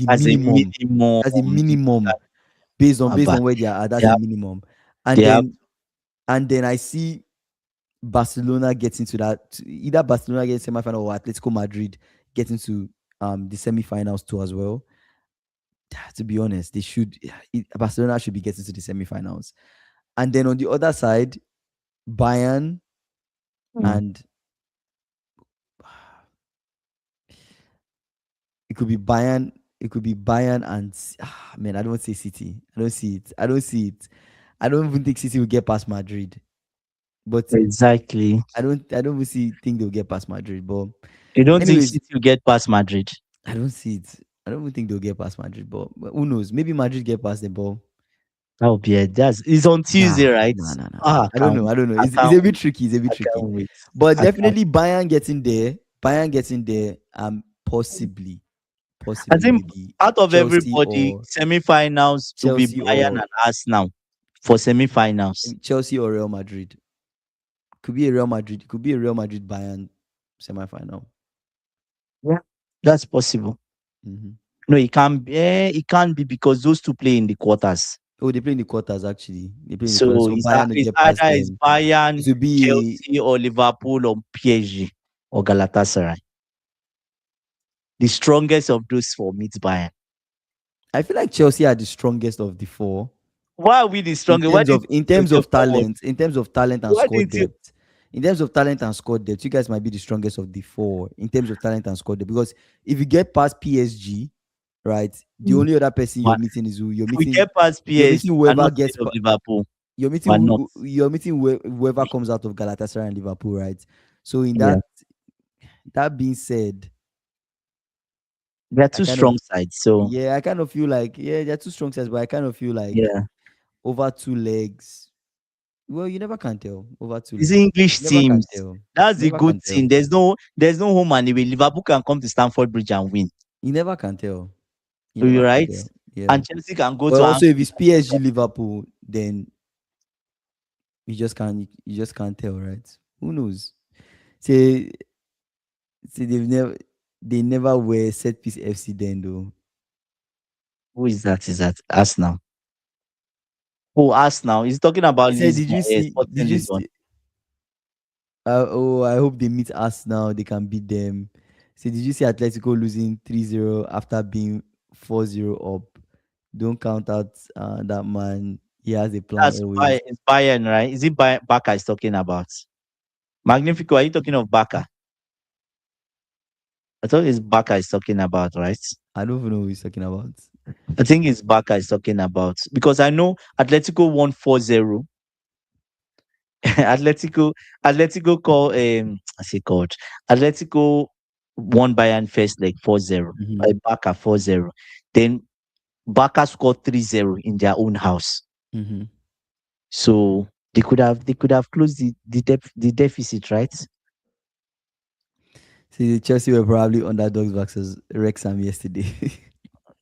as a
minimum.
minimum,
That's the
you put
minimum
that
based
about.
on where they are.
They
That's a
have,
minimum. And
they have
then I see Barcelona getting to that either Barcelona getting semi-final or Atletico Madrid getting to the semi-finals too as well. To be honest, Barcelona should be getting to the semi-finals. And then on the other side, Bayern
mm,
and it could be Bayern. It could be Bayern and man, I don't say City. I don't see it. I don't see it. I don't even think City will get past Madrid. But
exactly.
I don't even think they'll get past Madrid. But
You don't think
anyways,
City will get past Madrid?
I don't see it. I don't even think they'll get past Madrid. But who knows? Maybe Madrid get past the ball.
That would be it. That's it's on Tuesday,
Nah,
right?
nah, nah, nah, nah.
Ah,
I don't know. I don't know.
I
It's
can't
a bit
wait.
tricky. It's a bit
I
tricky.
can't wait.
But
I can't.
definitely Bayern getting there. Bayern getting there.
I
Possibly
think
maybe
out of
Chelsea
everybody,
or
semi-finals will be
Chelsea
Bayern
or
and Arsenal for semi-finals.
Chelsea or Real Madrid. Could be a Real Madrid. It could be a Real Madrid Bayern semi-final.
Yeah, that's possible.
Hmm.
No, it can't be. It can't be because those two play in the quarters.
Oh, they play in the quarters actually. They play in the quarters.
So
So Bayern will
it's
get past
either it's
them. It
Bayern,
will be.
Chelsea, or Liverpool, or PSG, or Galatasaray. The strongest of those four meets Bayern.
I feel like Chelsea are the strongest of the four
Why are we the
in
strongest? Why
terms
did
of
you put yourself forward?
talent. In terms of talent and
Why
squad
didn't you?
depth. In terms of talent and squad depth, you guys might be the strongest of the four in terms of talent and squad depth. Because if you get past PSG, right, the
Mm.
only other person you're
Man,
meeting is who
if we get past
you're
PSG,
meeting
we're
whoever
not
gets
scared of Liverpool. We're not.
whoever comes out of Galatasaray and Liverpool, right? So in
Yeah,
that being said,
they're
I
two
kind of
strong sides. So
I kind of feel like they're two strong sides, but I kind of feel like
yeah,
over two legs. Well, you never can tell over two
these
legs.
English
You never can
teams.
tell.
That's
You
the
never
good
can
thing.
tell.
There's no home and away. Liverpool can come to Stamford Bridge and win.
You never can tell. You
You're
never can
right.
tell. Yeah.
And Chelsea can go
But
to
also, if
Anfield.
it's PSG Liverpool, then you just can't tell, right? Who knows? Say they never were set piece FC then though.
Who is that? Is that Arsenal? Oh, Arsenal. He's talking about
He said,
Lisbon. Yeah,
Did
Sporting
you
Lisbon.
see? Oh, I hope they meet us now. They can beat them. Say, did you see Atletico losing 3-0 after being 4-0 up? Don't count out that man. He has a plan always.
It's Bayern, right? Is it Baka is talking about? Magnifico, are you talking of Baka? I thought it's Baka is talking about, right?
I don't even know who he's talking about.
I think it's Baka is talking about because I know Atletico won 4-0. Atletico Atletico call I say called Atletico won Bayern first leg 4-0.
Mm-hmm.
Baka 4-0. Then Baka scored 3-0 in their own house.
Mm-hmm.
So they could have closed the deficit, right?
See, Chelsea were probably underdogs versus Wrexham yesterday.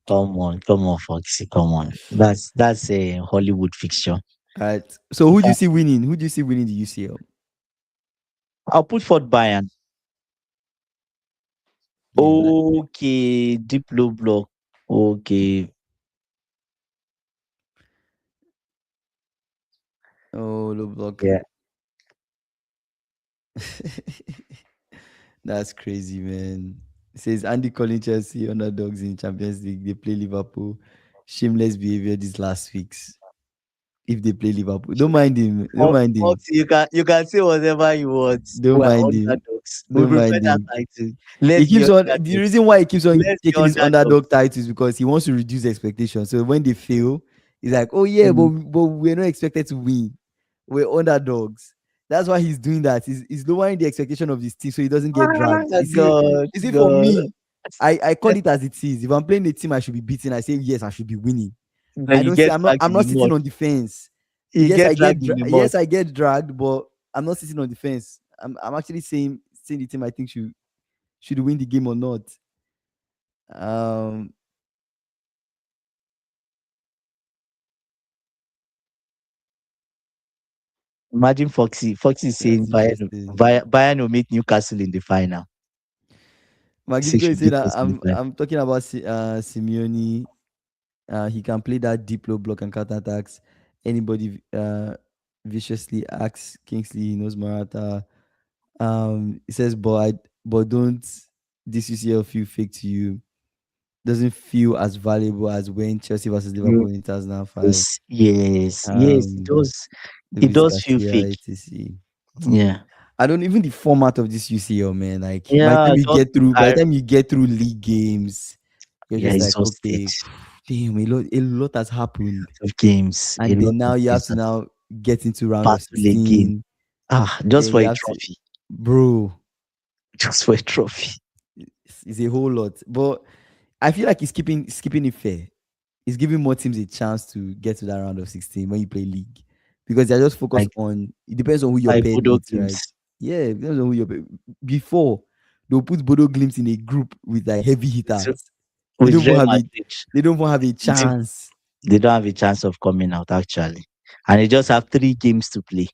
Come on, Foxy, come on. That's a Hollywood fixture.
All right. So who do you see winning? Who do you see winning the UCL?
I'll put forth Bayern.
Yeah, like
Okay, deep low block. Okay,
oh low block.
yeah.
That's crazy, man. It says Andy calling Chelsea underdogs in Champions League. They play Liverpool. Shameless behavior these last weeks. If they play Liverpool, don't mind him. Don't mind him.
Foxy, you can say whatever you want.
Don't
We're
mind him.
underdogs. We
Don't
prefer
mind
that
him.
title.
He
Let's be
keeps on the
underdogs.
reason why he keeps on
Let's be
taking his underdog
underdogs.
titles because he wants to reduce expectations. So when they fail, he's like, "Oh yeah,
Mm.
but we're not expected to win. We're underdogs." That's why he's doing that. He's lowering the expectation of his team so he doesn't get dragged.
Ah, God,
You see, for
God.
me, I call it as it is. If I'm playing a team I should be beating, I say yes, I should be winning.
Then
I
you
don't say
get
I'm not.
dragged
I'm
in the
not sitting
mud.
on the fence.
You get dragged in the mud.
Yes, I get dragged, but I'm not sitting on the fence. I'm actually saying the team I think should win the game or not. Um,
Imagine Foxy. Foxy saying
that's
Bayern,
interesting.
Bayern will meet Newcastle in the final. Say
Magnifico is
should
saying
beat
that
us in the final.
I'm talking about Simeone. He can play that deep low block and counter attacks. Anybody viciously asks Kingsley, he knows Morata. He says, but don't this UCL feel fake to you? Doesn't feel as valuable as when Chelsea versus Liverpool in 2005.
Yes, yes, yes. It
Um,
does. It
Luis
does feel
Garcia,
fake.
etc.
Yeah.
I don't even the format of this UCL, man. Like
Yeah. Just
by
I,
the time you get through league games, you're
yeah,
just like,
exhausted
okay, damn, a lot has happened.
of games. A
And
lot
then
of
now you have
games
to
that
now get into round of
battle again.
16.
Ah, just
Then
for
you
a
have to,
trophy.
bro,
Just for a trophy.
it's a whole lot. But I feel like he's keeping it fair. He's giving more teams a chance to get to that round of 16 when you play league. Because they're just focused
Like
on it depends on who you're
like
paired
Bodo
with, right?
games.
Yeah, it depends on who before they'll put Bodo Glimt in a group with like heavy
So,
hitters. They
with
don't even
Real
have it,
Madrid,
they don't even have a chance.
they don't have a chance of coming out actually. And they just have 3 games to play.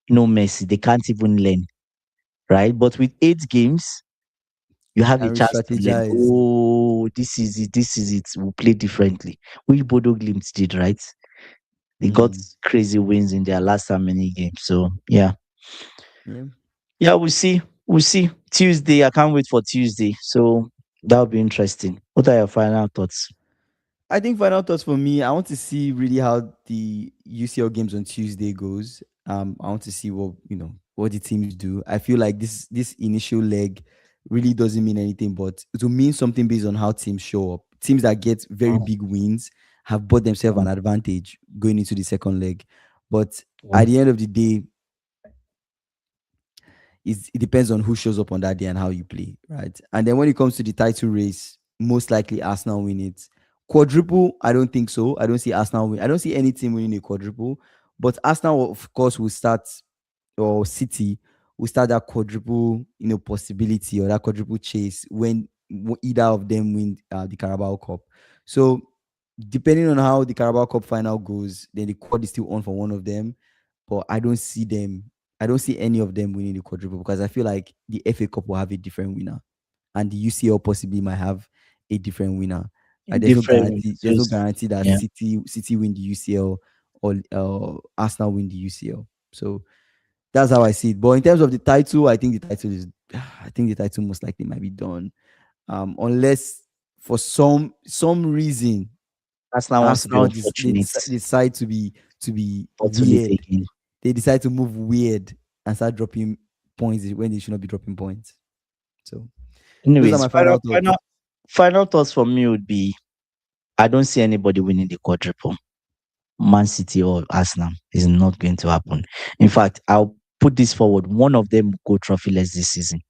No Messi. They can't even learn. Right? But with 8 games, you have a
And
chance to learn.
re-strategize.
Oh, this is it. This is it. We'll play differently. Which Bodo Glimt did, right? They got
Mm,
crazy wins in their last how many games. So yeah.
yeah.
Yeah, we'll see. We'll see. Tuesday. I can't wait for Tuesday. So that'll be interesting. What are your final thoughts?
I think final thoughts for me, I want to see really how the UCL games on Tuesday goes. I want to see what the teams do. I feel like this initial leg really doesn't mean anything, but it will mean something based on how teams show up. Teams that get very
Mm,
big wins have bought themselves
mm,
an advantage going into the second leg. But
mm.
at the end of the day, it depends on who shows up on that day and how you play, right? And then when it comes to the title race, most likely Arsenal win it. Quadruple, I don't think so. I don't see Arsenal win. I don't see any team winning a quadruple. But Arsenal, of course, will start, or City will start that quadruple, possibility or that quadruple chase when either of them win the Carabao Cup. So depending on how the Carabao Cup final goes, then the quad is still on for one of them. But I don't see any of them winning the quadruple because I feel like the FA Cup will have a different winner, and the UCL possibly might have a different winner. There's no
Different.
guarantee. There's no
Just
guarantee that
yeah.
City win the UCL or Arsenal win the UCL. So that's how I see it. But in terms of the title, I think the title is. I think the title most likely might be done, unless for some reason
Arsenal wants to be
Arsenal
unfortunate.
decide to be
Fortunate
weird.
again.
They decide to move weird and start dropping points when they should not be dropping points. So those are
Anyways,
my final thoughts.
final thoughts for me would be I don't see anybody winning the quadruple. Man City or Arsenal is not going to happen. In fact, I'll put this forward. One of them will go trophyless this season.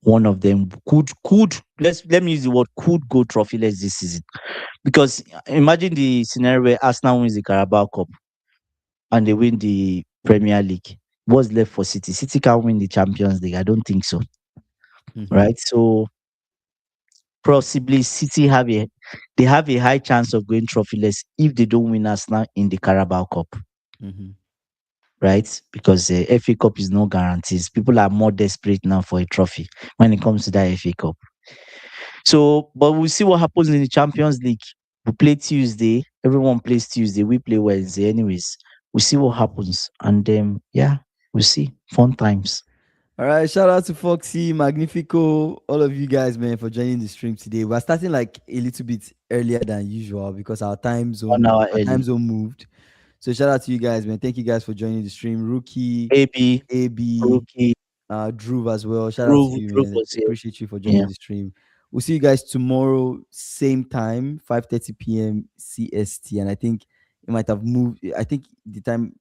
One of them could let me use the word could go trophyless this season. Because imagine the scenario where Arsenal wins the Carabao Cup and they win the Premier League. What's left for City? City can't win the Champions League. I don't think so.
Mm-hmm,
Right? So possibly City have a high chance of going trophyless if they don't win Arsenal in the Carabao Cup.
mm-hmm,
Right? Because the FA Cup is no guarantees. People are more desperate now for a trophy when it comes to that FA Cup. So, but we'll see what happens in the Champions League. We play Tuesday. Everyone plays Tuesday. We play Wednesday. Anyways, we'll see what
mm-hmm.
happens. And yeah, we'll see. Fun times.
All right, shout out to Foxy, Magnifico, all of you guys, man, for joining the stream today. We're starting like a little bit earlier than usual because our time
1 hour
zone, our time
early.
zone moved. So shout out to you guys, man. Thank you guys for joining the stream. Rookie,
AB,
AB,
Rookie,
Drew as well. Shout out to
Groove,
you,
Groove
man.
was here.
Appreciate you for
Yeah.
joining the stream. We'll see you guys tomorrow, same time, 5:30 p.m. CST. And I think it might have moved. I think the time,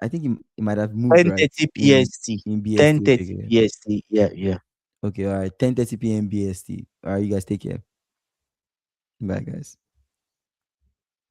I think it might have moved right
10:30
in
PST.
BST. Okay,
10:30
okay.
PST. Yeah, yeah.
Okay, all right. 10:30 p.m. BST. All right, you guys take care. Bye, guys.